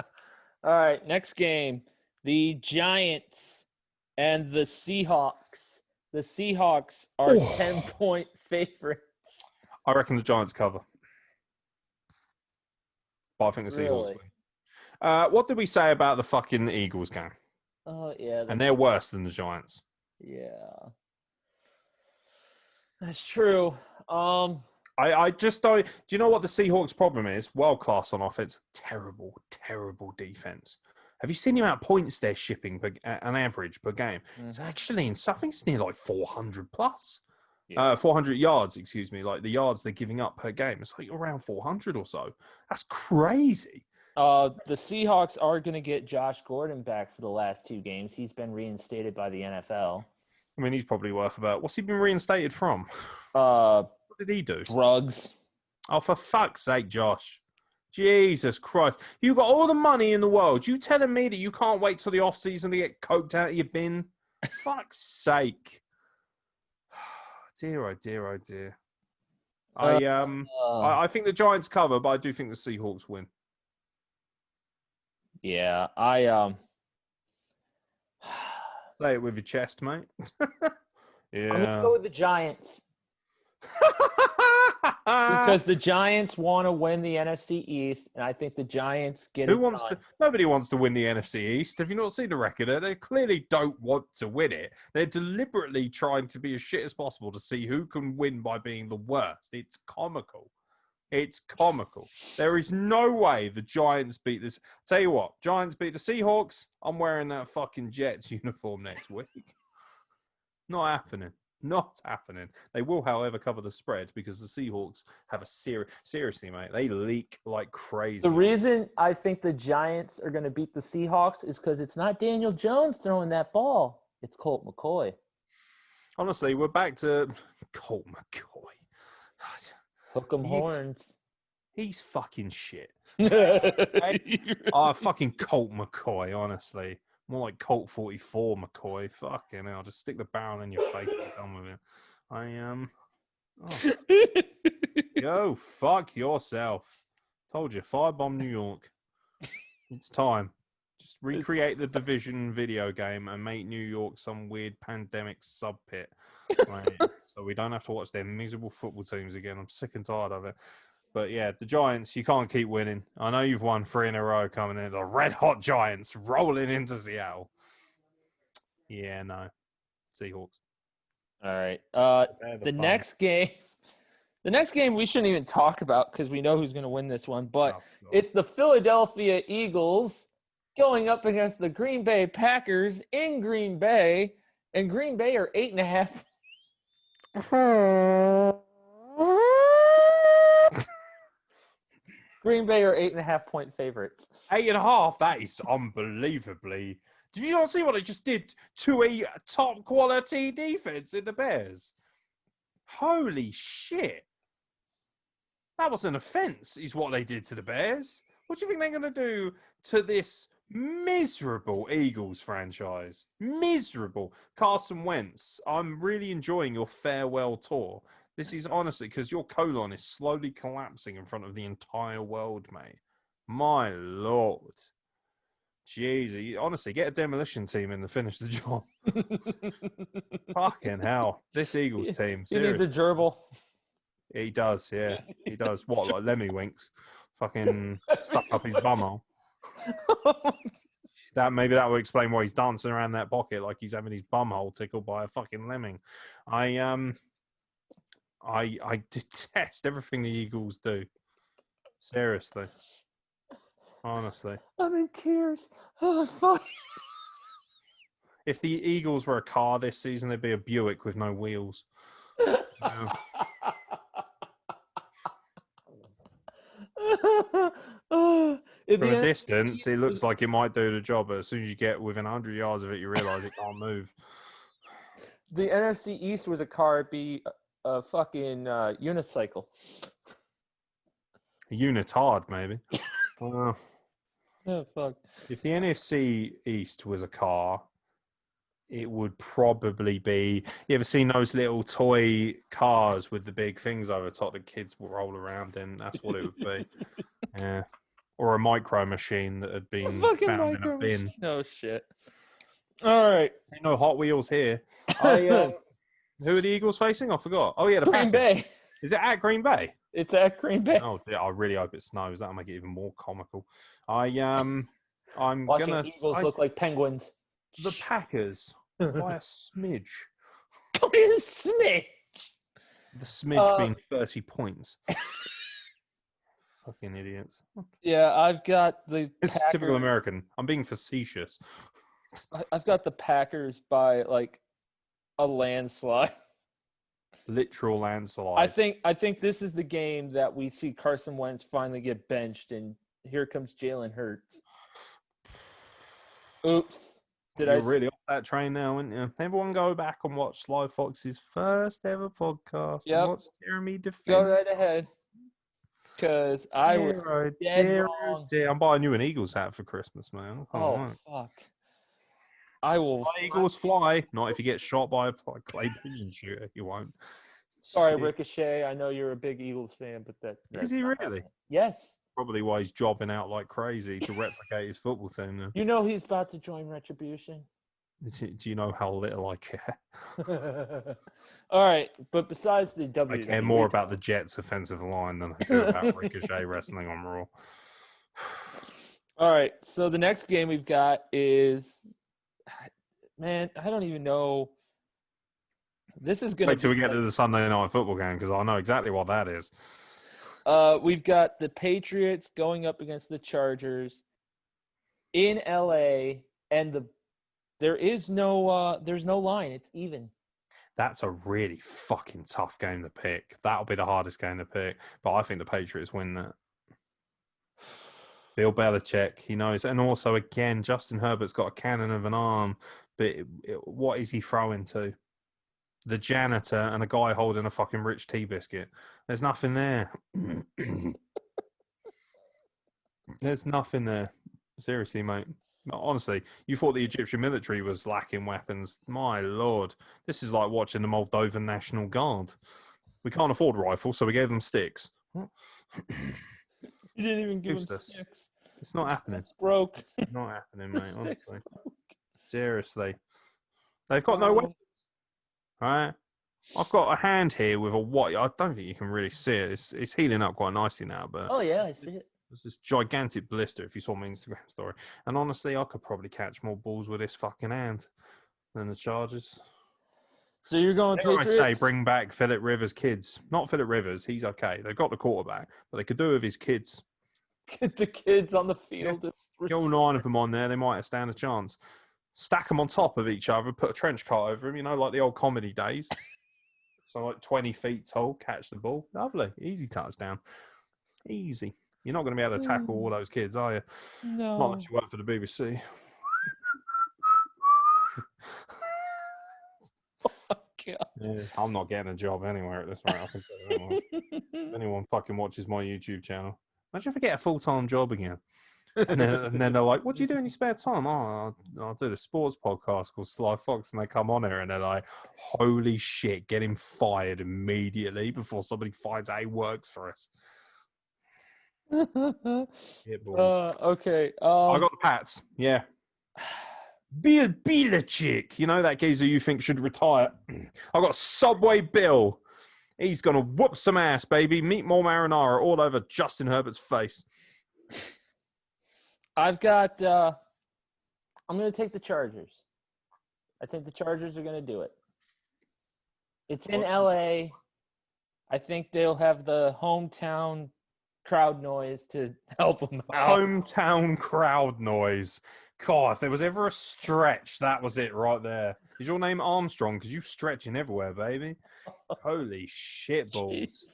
All right, next game. The Giants and the Seahawks. The Seahawks are 10-point favorites. I reckon the Giants cover. But I think the Seahawks win. What did we say about the fucking Eagles game? Oh, yeah. And they're worse than the Giants. Yeah. That's true. I just don't. Do you know what the Seahawks' problem is? World class on offense, terrible defense. Have you seen the amount of points they're shipping an average per game? Mm-hmm. It's actually something's near like 400 plus. 400 yards, excuse me. Like the yards they're giving up per game, it's like around 400 or so. That's crazy. The Seahawks are going to get Josh Gordon back for the last 2 games. He's been reinstated by the NFL. I mean, he's probably worth about. What's he been reinstated from? What did he do? Drugs. Oh, for fuck's sake, Josh. Jesus Christ. You got all the money in the world. You telling me that you can't wait till the off season to get coked out of your bin? Fuck's sake. Dear, oh dear, oh dear. I think the Giants cover, but I do think the Seahawks win. Yeah, Say it with your chest, mate. Yeah. I'm gonna go with the Giants. Because the Giants want to win the NFC East, and I think the Giants get it done. Nobody wants to win the NFC East. Have you not seen the record? They clearly don't want to win it. They're deliberately trying to be as shit as possible to see who can win by being the worst. It's comical. It's comical. There is no way the Giants beat this. Tell you what, Giants beat the Seahawks. I'm wearing that fucking Jets uniform next week. Not happening. Not happening. They will, however, cover the spread because the Seahawks have a seriously, mate. They leak like crazy. The reason I think the Giants are going to beat the Seahawks is because it's not Daniel Jones throwing that ball. It's Colt McCoy. Honestly, we're back to Colt McCoy. Hook 'em horns. He's fucking shit. Fucking Colt McCoy, honestly. More like Colt 44 McCoy. Fucking hell. Just stick the barrel in your face and be done with it. Go fuck yourself. Told you, firebomb New York. It's time. Just recreate the Division video game and make New York some weird pandemic sub-pit. Right? So we don't have to watch their miserable football teams again. I'm sick and tired of it. But yeah, the Giants, you can't keep winning. I know you've won 3 in a row coming in. The red-hot Giants rolling into Seattle. Yeah, no. Seahawks. All right. The next game we shouldn't even talk about because we know who's going to win this one. But it's the Philadelphia Eagles going up against the Green Bay Packers in Green Bay. And Green Bay are 8.5. Green Bay are 8.5-point favorites. 8.5. That is unbelievably. Did you not see what they just did to a top quality defense in the Bears? Holy shit! That was an offense, is what they did to the Bears. What do you think they're going to do to this miserable Eagles franchise? Miserable. Carson Wentz, I'm really enjoying your farewell tour. This is honestly because your colon is slowly collapsing in front of the entire world, mate. My Lord. Jeez, honestly, get a demolition team in to finish the job. Fucking hell. This Eagles team, seriously. He needs a gerbil. He does, yeah. He does. What, like Lemmy Winks? Fucking stuck up his bumhole. Maybe that would explain why he's dancing around that pocket like he's having his bumhole tickled by a fucking lemming. I detest everything the Eagles do. Seriously. Honestly. I'm in tears. Oh, fuck. If the Eagles were a car this season, they'd be a Buick with no wheels. Yeah. If From the a NFC distance, East it looks was- like it might do the job, but as soon as you get within 100 yards of it, you realise it can't move. the NFC East was a car, it'd be a fucking unicycle. A unitard, maybe. Oh fuck. If the NFC East was a car, it would probably be. You ever seen those little toy cars with the big things over the top that kids will roll around in? That's what it would be. Yeah. Or a micro machine that had been Fucking found in a micro bin. machine. Oh shit. All right. Ain't no Hot Wheels here. Who are the Eagles facing? I forgot. Oh yeah, the Green Packers. Bay. Is it at Green Bay? It's at Green Bay. Oh, yeah, I really hope it snows. That'll make it even more comical. I'm Watching gonna Eagles look like penguins. the Packers by a smidge. By a smidge. The smidge being 30 points. Fucking idiots. Yeah, I've got the It's Packers. typical American. I'm being facetious. I've got the Packers by like a landslide. Literal landslide. I think this is the game that we see Carson Wentz finally get benched, and here comes Jalen Hurts. Oops. You're really off that train now, aren't you? Everyone go back and watch Sly Fox's first ever podcast. Yep. And watch Jeremy defend. Go right ahead. Because I was Dear, dead dear, wrong. dear. I'm buying you an Eagles hat for Christmas, man. Oh, fuck. I will. Fly, Eagles fly. Not if you get shot by a clay pigeon shooter. You won't. Sorry, Shit. Ricochet. I know you're a big Eagles fan, but Is he really? Yes. Probably why he's jobbing out like crazy to replicate his football team now. You know he's about to join Retribution. Do you know how little I care? All right, but besides the I WWE, care more about the Jets' offensive line than I do about Ricochet wrestling on Raw. All right, so the next game we've got is, man, I don't even know. This is gonna Wait till we be get like- to the Sunday night football game because I know exactly what that is. We've got the Patriots going up against the Chargers in LA, and there's no line. It's even. That's a really fucking tough game to pick. That'll be the hardest game to pick. But I think the Patriots win that. Bill Belichick, he knows. And also, again, Justin Herbert's got a cannon of an arm. But what is he throwing to? The janitor and a guy holding a fucking rich tea biscuit. There's nothing there. There's nothing there. Seriously, mate. Honestly, you thought the Egyptian military was lacking weapons. My lord. This is like watching the Moldovan National Guard. We can't afford rifles, so we gave them sticks. You didn't even give him Useless. sticks. It's not happening. It's broke. It's not happening, mate. Sticks Honestly. broke. Seriously. They've got no weapons. Right? I've got a hand here with a what? I don't think you can really see it. It's healing up quite nicely now, but Oh yeah, I see it. it's this gigantic blister if you saw my Instagram story. And honestly, I could probably catch more balls with this fucking hand than the Chargers. So you're going Dare I Patriots? say, bring back Phillip Rivers' kids. Not Phillip Rivers, he's okay. They've got the quarterback, but they could do with his kids. Get the kids on the field. Get all 9 of them on there, they might stand a chance. Stack them on top of each other, put a trench coat over them, you know, like the old comedy days. So like 20 feet tall, catch the ball. Lovely. Easy touchdown. Easy. You're not going to be able to tackle all those kids, are you? No. Not unless you work for the BBC. God. Yeah, I'm not getting a job anywhere at this rate. I can tell you that much. If anyone fucking watches my YouTube channel, imagine if I get a full-time job again. And then they're like, what do you do in your spare time? Oh, I'll do the sports podcast called Sly Fox. And they come on here and they're like, holy shit, get him fired immediately before somebody finds out he works for us. Yeah, boy. Okay. I got the Pats. Yeah. Bill Belichick. You know that geezer you think should retire. I got Subway Bill. He's going to whoop some ass, baby. Meat more marinara all over Justin Herbert's face. I've got. I'm going to take the Chargers. I think the Chargers are going to do it. It's in LA. I think they'll have the hometown crowd noise to help them out. Hometown crowd noise. God, if there was ever a stretch, that was it right there. Is your name Armstrong? Because you stretching everywhere, baby. Holy shit balls.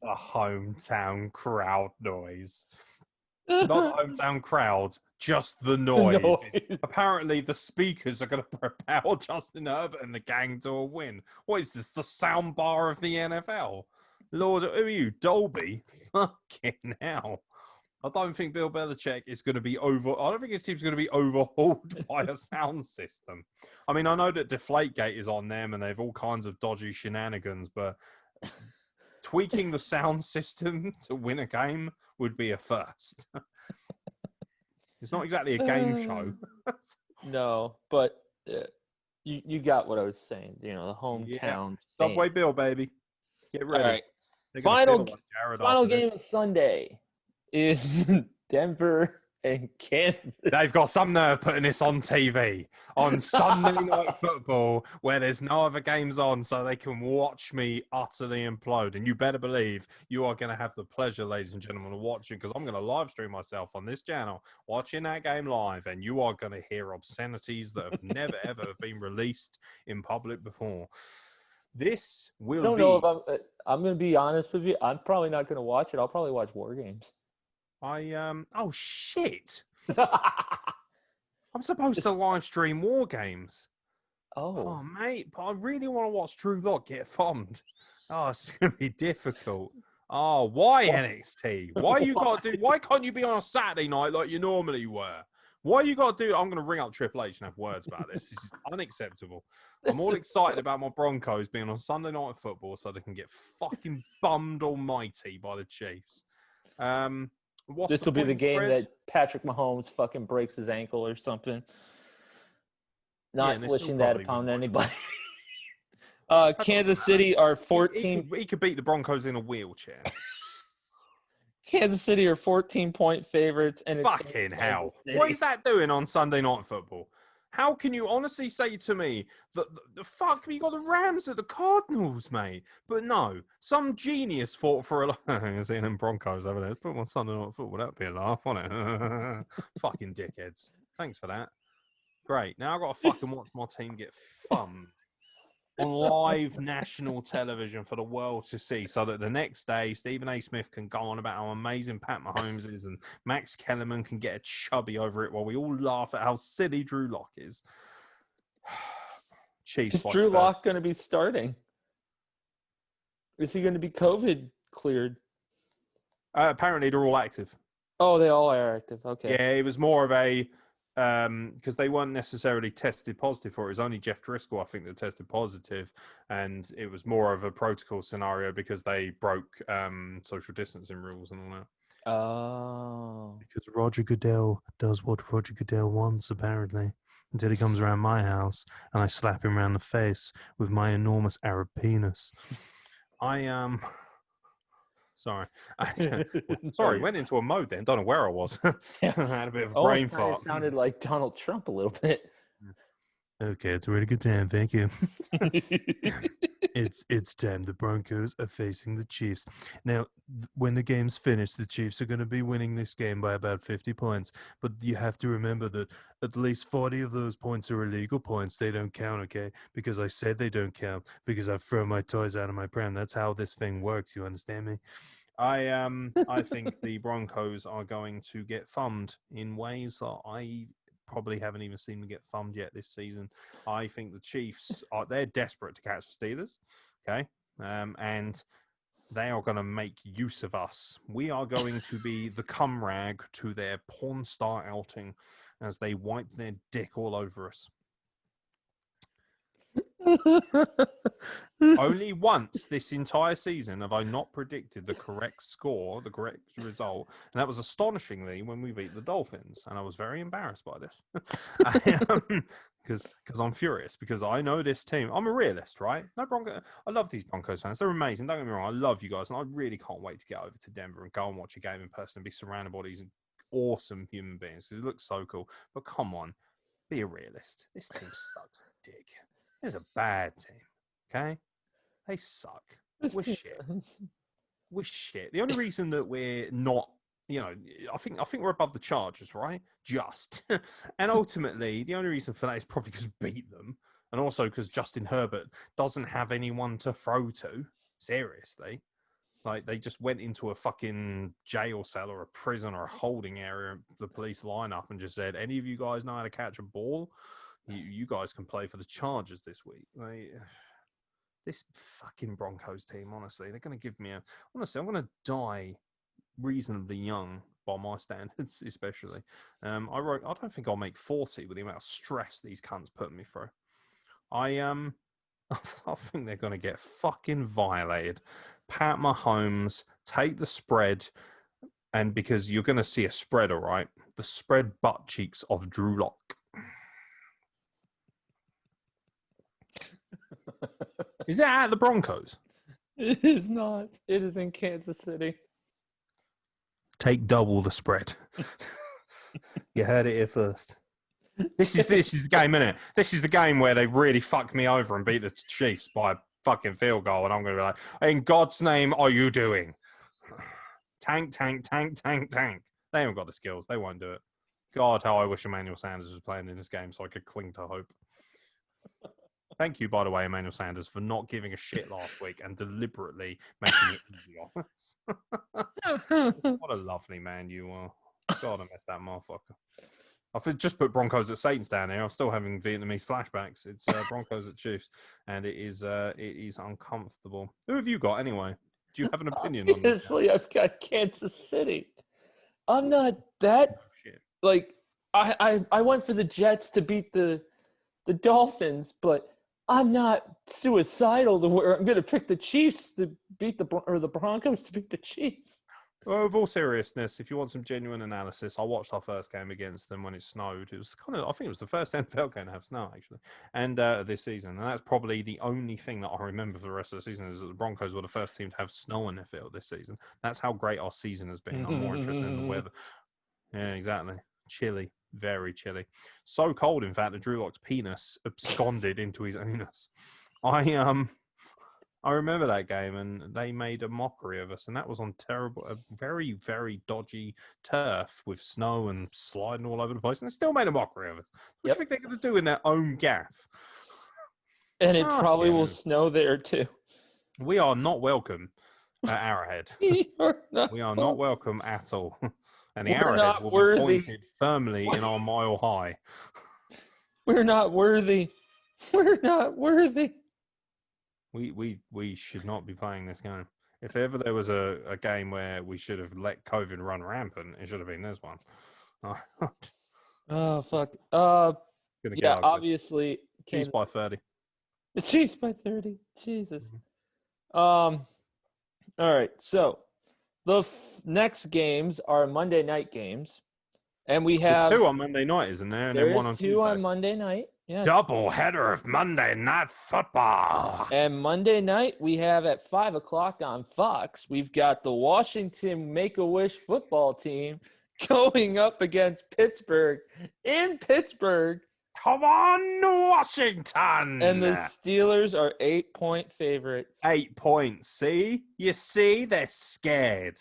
A hometown crowd noise. Not the hometown crowd, just the noise. Apparently, the speakers are going to propel Justin Herbert and the gang to a win. What is this, the sound bar of the NFL? Lord, who are you, Dolby? Fucking hell. I don't think Bill Belichick is going to be I don't think his team's going to be overhauled by a sound system. I mean, I know that Deflategate is on them and they have all kinds of dodgy shenanigans, but tweaking the sound system to win a game would be a first. It's not exactly a game show. No, but you got what I was saying. You know, the hometown. Subway Bill, baby. Get ready. All right. Final game of Sunday is Denver and Kansas. They've got some nerve putting this on TV on Sunday Night Football where there's no other games on so they can watch me utterly implode. And you better believe you are going to have the pleasure, ladies and gentlemen, of watching, because I'm going to live stream myself on this channel watching that game live, and you are going to hear obscenities that have never, ever been released in public before. This will be... I don't know if I'm going to be honest with you. I'm probably not going to watch it. I'll probably watch War Games. Oh shit! I'm supposed to live stream War Games. Oh, mate, but I really want to watch Drew Lock get bombed. Oh, it's going to be difficult. Oh, why NXT? Why you got to do? Why can't you be on a Saturday night like you normally were? Why you got to do? I'm going to ring up Triple H and have words about this. This is unacceptable. I'm all excited about my Broncos being on Sunday Night Football so they can get fucking bummed almighty by the Chiefs. This will be the game that Patrick Mahomes fucking breaks his ankle or something. Not wishing that upon anybody. Kansas City are 14. He could beat the Broncos in a wheelchair. Kansas City are 14-point favorites. And it's fucking hell. What is that doing on Sunday Night Football? How can you honestly say to me that the fuck you got the Rams at the Cardinals, mate? But no, some genius fought for a seeing them Broncos over there. Let's put them on Sunday Night Football. That'd be a laugh, wouldn't it? Fucking dickheads. Thanks for that. Great. Now I've got to fucking watch my team get thumbed on live national television for the world to see, so that the next day Stephen A. Smith can go on about how amazing Pat Mahomes is and Max Kellerman can get a chubby over it while we all laugh at how silly Drew Lock is. Chiefs. Is Drew Lock going to be starting? Is he going to be COVID cleared? Apparently they're all active. Oh, they all are active. Okay. Yeah, it was more of a... because they weren't necessarily tested positive for it. It was only Jeff Driscoll, I think, that tested positive, and it was more of a protocol scenario because they broke social distancing rules and all that. Oh. Because Roger Goodell does what Roger Goodell wants, apparently, until he comes around my house and I slap him around the face with my enormous Arab penis. Sorry. Sorry, went into a mode then. Don't know where I was. I had a bit of a brain fart. It sounded like Donald Trump a little bit. Okay, it's a really good time. Thank you. It's time. The Broncos are facing the Chiefs. Now, when the game's finished, the Chiefs are going to be winning this game by about 50 points. But you have to remember that at least 40 of those points are illegal points. They don't count, okay? Because I said they don't count. Because I've thrown my toys out of my pram. That's how this thing works. You understand me? I think the Broncos are going to get thumbed in ways that I probably haven't even seen them get thumbed yet this season. I think the Chiefs they're desperate to catch the Steelers, okay? And they are going to make use of us. We are going to be the cum rag to their porn star outing as they wipe their dick all over us. Only once this entire season have I not predicted the correct score, the correct result, and that was astonishingly when we beat the Dolphins, and I was very embarrassed by this because I'm furious because I know this team. I'm a realist, right? I love these Broncos fans; they're amazing. Don't get me wrong, I love you guys, and I really can't wait to get over to Denver and go and watch a game in person and be surrounded by these awesome human beings because it looks so cool. But come on, be a realist. This team sucks dick. It's a bad team, okay? They suck. We're shit. We're shit. The only reason that we're not you know, I think we're above the Chargers, right? Just, and ultimately, the only reason for that is probably because we beat them, and also because Justin Herbert doesn't have anyone to throw to. Seriously, like they just went into a fucking jail cell or a prison or a holding area, the police line up, and just said, "Any of you guys know how to catch a ball? You guys can play for the Chargers this week." Like, this fucking Broncos team, honestly, they're going to give me a. Honestly, I'm going to die reasonably young by my standards, especially. I don't think I'll make 40 with the amount of stress these cunts putting me through. I think they're going to get fucking violated. Pat Mahomes, take the spread, and because you're going to see a spread, all right, the spread butt cheeks of Drew Lock. Is that at the Broncos? It is not. It is in Kansas City. Take double the spread. You heard it here first. This is the game, isn't it? This is the game where they really fucked me over and beat the Chiefs by a fucking field goal, and I'm going to be like, in God's name, are you doing? Tank. They haven't got the skills. They won't do it. God, how I wish Emmanuel Sanders was playing in this game so I could cling to hope. Thank you, by the way, Emmanuel Sanders, for not giving a shit last week and deliberately making it easy on us. What a lovely man you are. God, I miss that motherfucker. I've just put Broncos at Saints down here. I'm still having Vietnamese flashbacks. It's Broncos at Chiefs, and it is uncomfortable. Who have you got anyway? Do you have an opinion on this? Obviously, I've got Kansas City. I'm not that like I went for the Jets to beat the Dolphins, but I'm not suicidal to where I'm going to pick the Chiefs to beat the Broncos to beat the Chiefs. Well, with all seriousness, if you want some genuine analysis, I watched our first game against them when it snowed. It was I think it was the first NFL game to have snow, actually, and this season. And that's probably the only thing that I remember for the rest of the season is that the Broncos were the first team to have snow on their field this season. That's how great our season has been. I'm more interested in the weather. Yeah, exactly. Chilly, very chilly. So cold, in fact, that Drew Lock's penis absconded into his anus. I remember that game, and they made a mockery of us, and that was on a very, very dodgy turf with snow and sliding all over the place, and they still made a mockery of us. What do you think they're going to do in their own gaff? And it probably will snow there, too. We are not welcome at Arrowhead. We are not welcome at all. And the Arrowhead will be pointed firmly in our mile high. We're not worthy. We're not worthy. We should not be playing this game. If ever there was a game where we should have let COVID run rampant, it should have been this one. Oh, fuck. Yeah, obviously. Chiefs by 30. The Chiefs by 30. Jesus. All right, so the next games are Monday night games. And we have... There's 2 on Monday night, isn't there? And there then 1 is on 2 Tuesday. on Monday night. Yes. Double header of Monday Night Football. And Monday night, we have at 5 o'clock on Fox, we've got the Washington Make-A-Wish football team going up against Pittsburgh in Pittsburgh. Come on, Washington. And the Steelers are 8-point favorites. 8 points. See? You see? They're scared.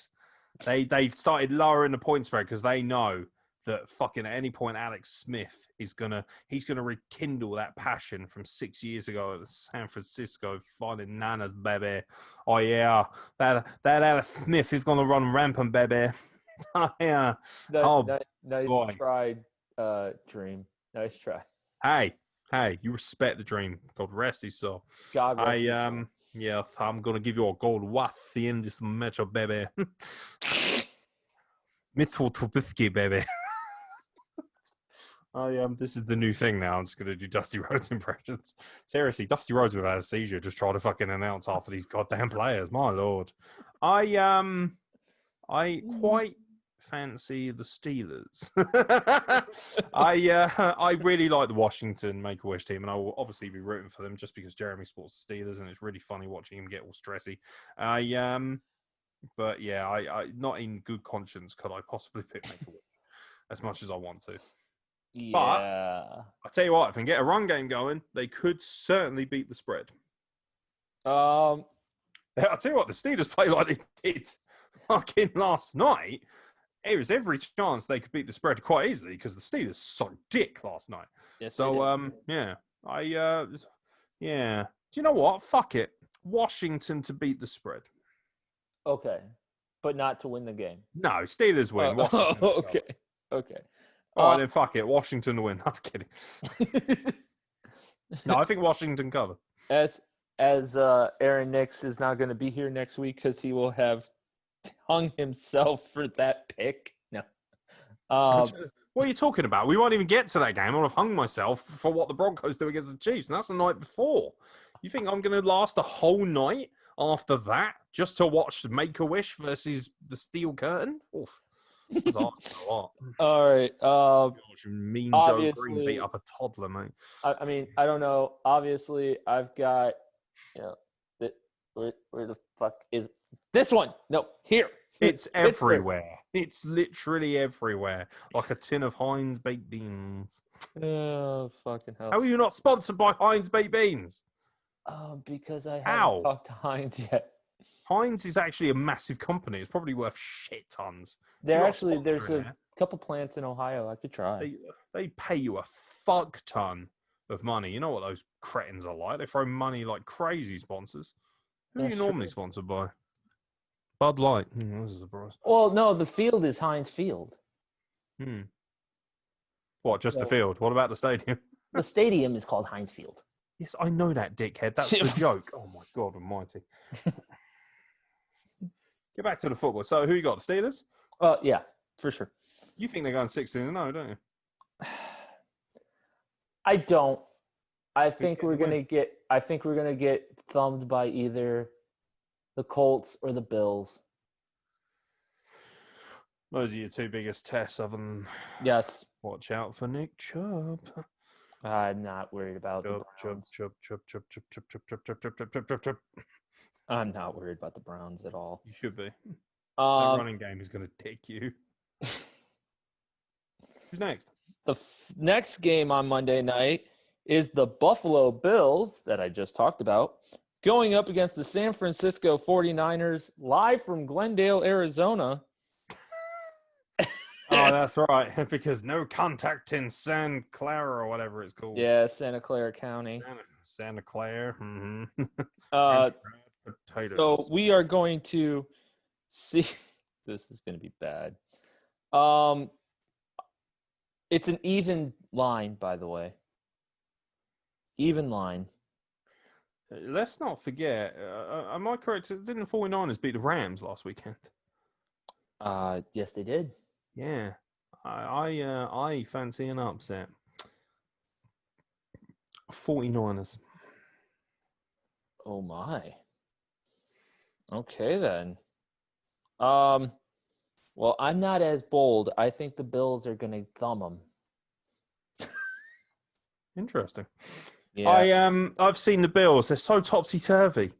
They started lowering the point spread because they know that fucking at any point Alex Smith he's gonna rekindle that passion from 6 years ago at San Francisco finding nanas, baby. Oh yeah, that Alex Smith is gonna run rampant, baby. Oh yeah. Nice try, Dream. Nice try. Hey, you respect the Dream. God rest his soul. God rest his soul. Yeah, I'm gonna give you a gold watt in this match, baby. Mitchell Trubisky, baby. This is the new thing now. I'm just going to do Dusty Rhodes impressions. Seriously, Dusty Rhodes without a seizure just try to fucking announce half of these goddamn players. My lord. I quite fancy the Steelers. I really like the Washington Make-A-Wish team, and I will obviously be rooting for them just because Jeremy supports the Steelers, and it's really funny watching him get all stressy. But yeah, I not in good conscience could I possibly pick Make-A-Wish as much as I want to. Yeah. But I tell you what, if they can get a run game going, they could certainly beat the spread. I'll tell you what, the Steelers play like they did fucking last night. There was every chance they could beat the spread quite easily because the Steelers sucked dick last night. Yes, So, yeah. Yeah. Do you know what? Fuck it. Washington to beat the spread. Okay, but not to win the game. No, Steelers win. Washington. Okay. Okay. All right, then fuck it. Washington to win. I'm kidding. No, I think Washington cover. As Aaron Nix is not going to be here next week because he will have hung himself for that pick. No. What are you talking about? We won't even get to that game. I'll have hung myself for what the Broncos do against the Chiefs, and that's the night before. You think I'm going to last a whole night after that just to watch Make-A-Wish versus the Steel Curtain? Oof. That's asking a lot. All right. Mean Joe Green beat up a toddler, mate. I mean, I don't know. Obviously, I've got, where the fuck is this one? No, here. It's everywhere. It's literally everywhere. Like a tin of Heinz baked beans. Oh, fucking hell. How are you not sponsored by Heinz baked beans? Because I haven't talked to Heinz yet. Heinz is actually a massive company. It's probably worth shit tons. There's a couple plants in Ohio I could try. They pay you a fuck ton of money. You know what those cretins are like? They throw money like crazy sponsors. Who are you normally sponsored by? Bud Light. This is a surprise. Well, no, the field is Heinz Field. What, just the field? What about the stadium? The stadium is called Heinz Field. Yes, I know that, dickhead. That's the joke. Oh, my God almighty. Get back to the football. So, who you got? The Steelers? Yeah, for sure. You think they're going 16-0, don't you? I don't. I think we're gonna get thumbed by either the Colts or the Bills. Those are your two biggest tests, other than watch out for Nick Chubb. I'm not worried about the Browns. Chubb. I'm not worried about the Browns at all. You should be. That running game is going to dick you. Who's next? The next game on Monday night is the Buffalo Bills that I just talked about going up against the San Francisco 49ers live from Glendale, Arizona. Oh, that's right. Because no contact in San Clara or whatever it's called. Yeah, Santa Clara County. Santa Clara. Mm-hmm. So we are going to see. This is going to be bad. It's an even line, by the way. Even line. Let's not forget. Am I correct? Didn't the 49ers beat the Rams last weekend? Yes, they did. Yeah. I fancy an upset. 49ers. Oh my. Okay then. Well, I'm not as bold. I think the Bills are going to thumb them. Interesting. Yeah. I've seen the Bills. They're so topsy-turvy.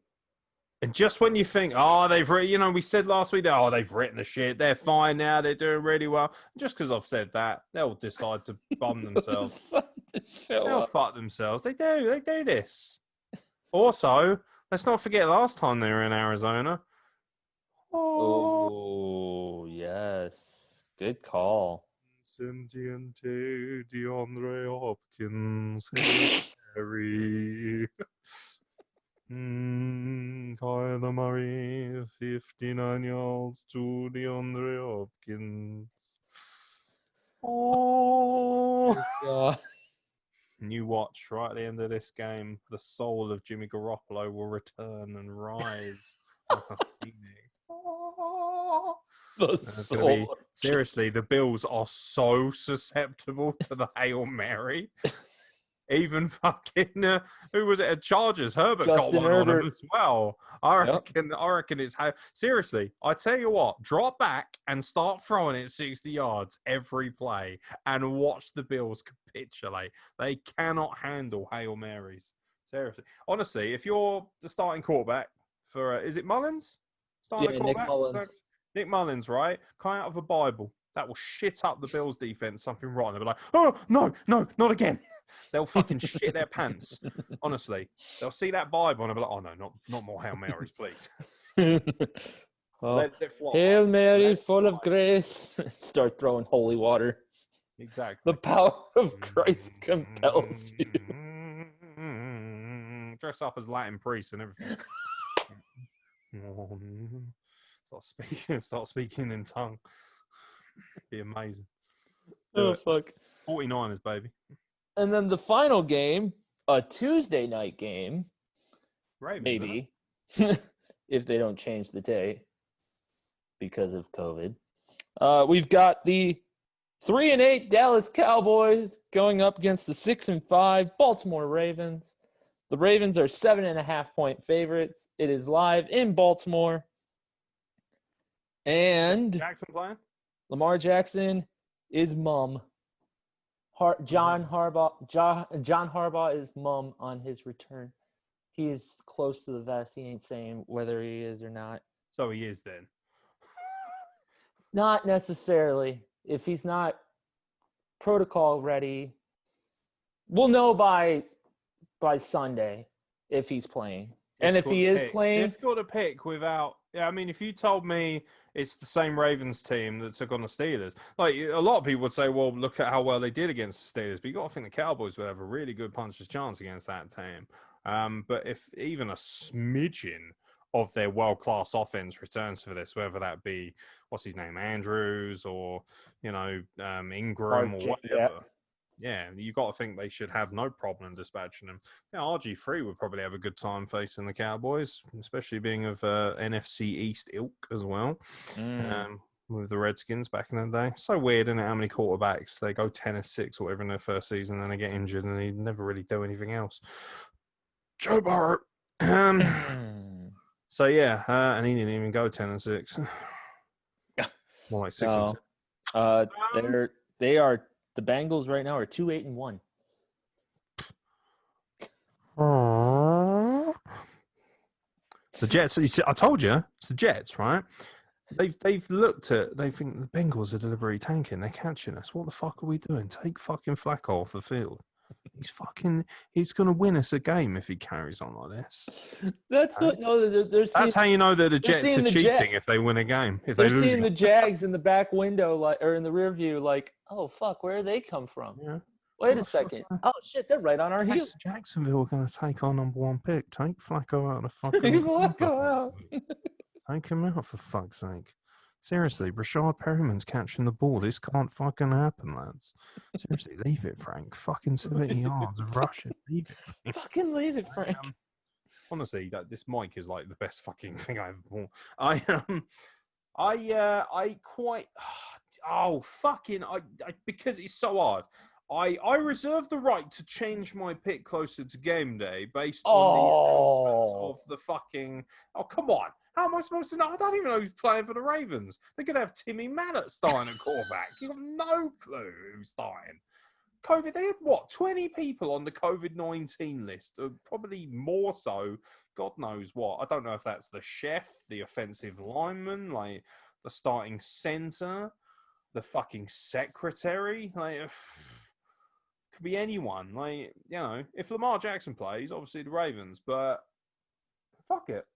And just when you think, we said last week, they've written the shit. They're fine now. They're doing really well. Just because I've said that, they'll decide to bum themselves. They'll fuck themselves. They do. They do this. Also, let's not forget last time they were in Arizona. Oh, yes. Good call. Sentiente DeAndre Hopkins. Harry. Kyler Murray, 59 yards to DeAndre Hopkins. Oh, God. And you watch right at the end of this game, the soul of Jimmy Garoppolo will return and rise like a phoenix. Oh. Seriously, the Bills are so susceptible to the Hail Mary. Even fucking who was it? Chargers. Herbert got one on him as well. I reckon it's seriously. I tell you what, drop back and start throwing it 60 yards every play, and watch the Bills capitulate. They cannot handle Hail Marys. Seriously, honestly, if you're the starting quarterback for, is it Mullins? Starting quarterback. Nick Mullins. Nick Mullins, right? Come out of a Bible. That will shit up the Bills' defense. Something wrong. They'll be like, oh no, not again. They'll fucking shit their pants. Honestly, they'll see that Bible and they'll be like, "Oh no, not more Hail Marys, please." Oh, Let it fly. Hail Mary, Let it full of fly. grace. Start throwing holy water. Exactly. The power of Christ compels you. Dress up as Latin priests and everything. Start speaking in tongue. Be amazing. Oh, fuck. 49ers, baby. And then the final game, a Tuesday night game, Ravens, maybe, if they don't change the day because of COVID. We've got the 3-8 Dallas Cowboys going up against the 6-5 Baltimore Ravens. The Ravens are 7.5-point favorites. It is live in Baltimore. And Jackson playing? Lamar Jackson is mum. John Harbaugh is mum on his return. He is close to the vest. He ain't saying whether he is or not. So he is then. Not necessarily. If he's not protocol ready, we'll know by Sunday if he's playing. And if he is playing, difficult to pick without. Yeah, I mean, if you told me it's the same Ravens team that took on the Steelers, like a lot of people would say, well, look at how well they did against the Steelers. But you got to think the Cowboys would have a really good puncher's chance against that team. But if even a smidgen of their world-class offense returns for this, whether that be what's his name, Andrews, or Ingram or whatever. Yeah, you got to think they should have no problem dispatching them. Yeah, RG3 would probably have a good time facing the Cowboys, especially being of NFC East ilk as well. With the Redskins back in the day. So weird, isn't it? How many quarterbacks they go 10-6 or whatever in their first season, and then they get injured and they never really do anything else. Joe Burrow. So yeah, and he didn't even go 10-6. More like 6-6. They are. The Bengals right now are 2-8-1. The Jets. You see, I told you, it's the Jets, right? They think the Bengals are deliberately tanking. They're catching us. What the fuck are we doing? Take fucking Flacco off the field. He's going to win us a game if he carries on like this. That's how you know that the Jets are cheating if they win a game. If they're they lose, seeing the Jags in the back window, or in the rear view, like, oh fuck, where did they come from? Yeah. Wait a second. Oh shit, they're right on our heels. Jacksonville are going to take our number one pick. Take Flacco out of the fucking. Take Flacco out. Take him out for fuck's sake. Seriously, Rashad Perriman's catching the ball. This can't fucking happen, lads. Seriously, leave it, Frank. Fucking 70 yards of rushing. Leave it, Frank. Fucking leave it, Frank. Honestly, this mic is like the best fucking thing I've ever bought. Because it's so hard. I reserve the right to change my pick closer to game day based on the announcements of the fucking. Oh, come on. How am I supposed to know? I don't even know who's playing for the Ravens. They're going to have Timmy Mallett starting at quarterback. You've got no clue who's starting. COVID, they had 20 people on the COVID-19 list, probably more so. God knows what. I don't know if that's the chef, the offensive lineman, like the starting center, the fucking secretary. Like, could be anyone. Like, if Lamar Jackson plays, obviously the Ravens, but fuck it.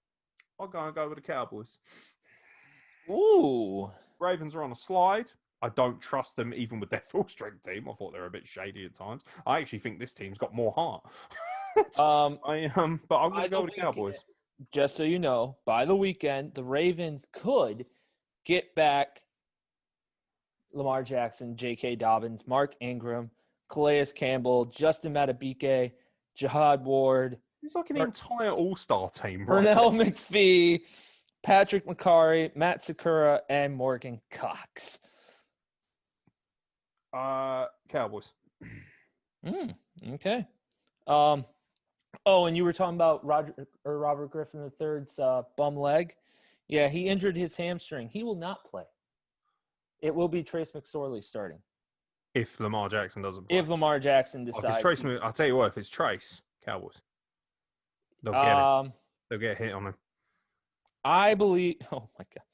I'll go with the Cowboys. Ooh. Ravens are on a slide. I don't trust them even with their full-strength team. I thought they were a bit shady at times. I actually think this team's got more heart. But I'm going to go with the Cowboys. Just so you know, by the weekend, the Ravens could get back Lamar Jackson, J.K. Dobbins, Mark Ingram, Calais Campbell, Justin Madubuike, Jihad Ward. It's like an entire all-star team, right? Pernell McPhee, Patrick McCarry, Matt Sakura, and Morgan Cox. Cowboys. Okay. And you were talking about Robert Griffin III's bum leg. Yeah, he injured his hamstring. He will not play. It will be Trace McSorley starting. If Lamar Jackson doesn't play. If Lamar Jackson decides. I'll tell you what, if it's Trace, Cowboys. They'll get it. They'll get a hit on him. I believe. Oh my God.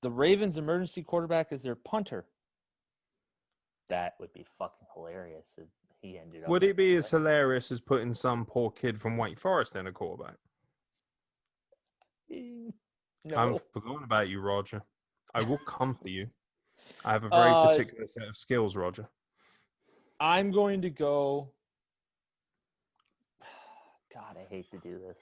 The Ravens' emergency quarterback is their punter. That would be fucking hilarious if he ended up. Would it be as hilarious as putting some poor kid from Wake Forest in a quarterback? No. I've forgotten about you, Roger. I will come for you. I have a very particular set of skills, Roger. I'm going to go. God, I hate to do this.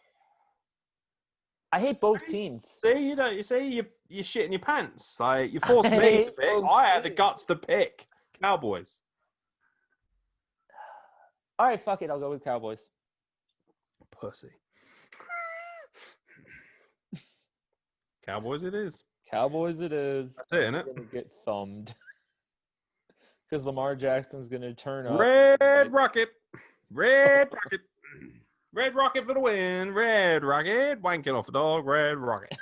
I hate both teams. See, you don't. You see, you're shitting your pants. Like you forced me to pick. I had the guts to pick Cowboys. All right, fuck it. I'll go with Cowboys. Pussy. Cowboys, it is. Cowboys, it is. That's it, isn't it? We're gonna get thumbed because Lamar Jackson's gonna turn up. Red Rocket. Red Rocket. Red Rocket for the win. Red Rocket. Wanking off the dog. Red Rocket.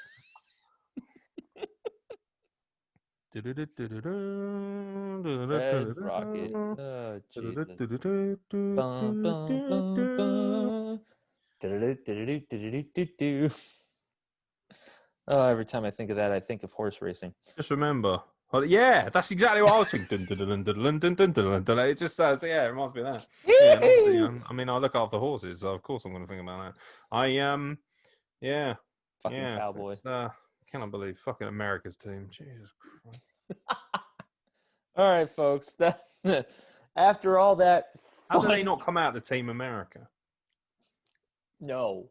Red Rocket. Oh, Jesus. Bum, bum, bum, bum. Do-do-do-do-do-do-do-do. Oh, every time I think of that, I think of horse racing. Just remember. Oh, yeah, that's exactly what I was thinking. It just says, yeah, it reminds me of that. Yeah, and obviously, I mean, I look after horses, so of course I'm going to think about that. Yeah. Fucking yeah, cowboy. Cannot believe fucking America's team. Jesus Christ. All right, folks. After all that, How did they not come out to Team America? No.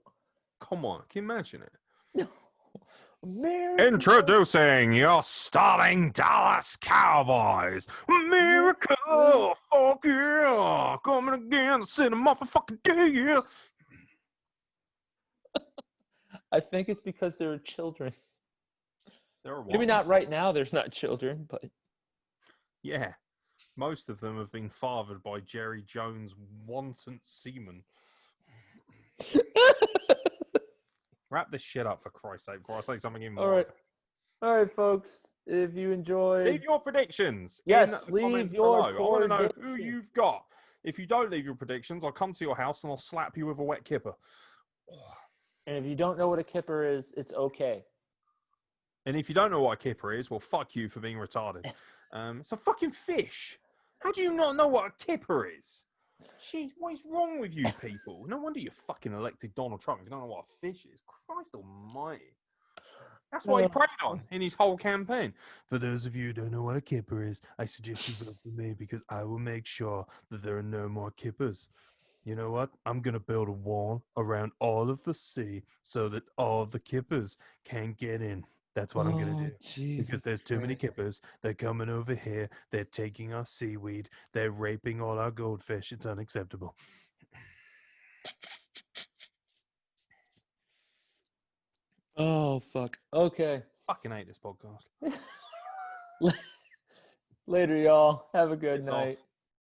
Come on, can you imagine it? No. America. Introducing your starting Dallas Cowboys. America, fuck yeah. Coming again to send them off a fucking day. I think it's because there are children. They're Maybe not right now. There's not children, but Yeah. Most of them have been fathered by Jerry Jones' wanton semen. Wrap this shit up for Christ's sake before I say something even more. All right, folks. If you enjoyed, Leave your predictions. Yes, in the leave comments your below. I want to know who predictions. you've got. If you don't leave your predictions, I'll come to your house and I'll slap you with a wet kipper. and if you don't know what a kipper is, it's okay. And if you don't know what a kipper is, well, fuck you for being retarded. It's a fucking fish. How do you not know what a kipper is? Jeez, what is wrong with you people? No wonder you fucking elected Donald Trump if you don't know what a fish is. Christ almighty. That's what he preyed on in his whole campaign. For those of you who don't know what a kipper is, I suggest you vote for me because I will make sure that there are no more kippers. You know what? I'm going to build a wall around all of the sea so that all the kippers can get in. That's what I'm going to do. Jesus Because there's too many Christ. kippers. They're coming over here. They're taking our seaweed. They're raping all our goldfish. It's unacceptable. Oh, fuck. Okay. Fucking hate this podcast. Later, y'all. Have a good Piss night. off.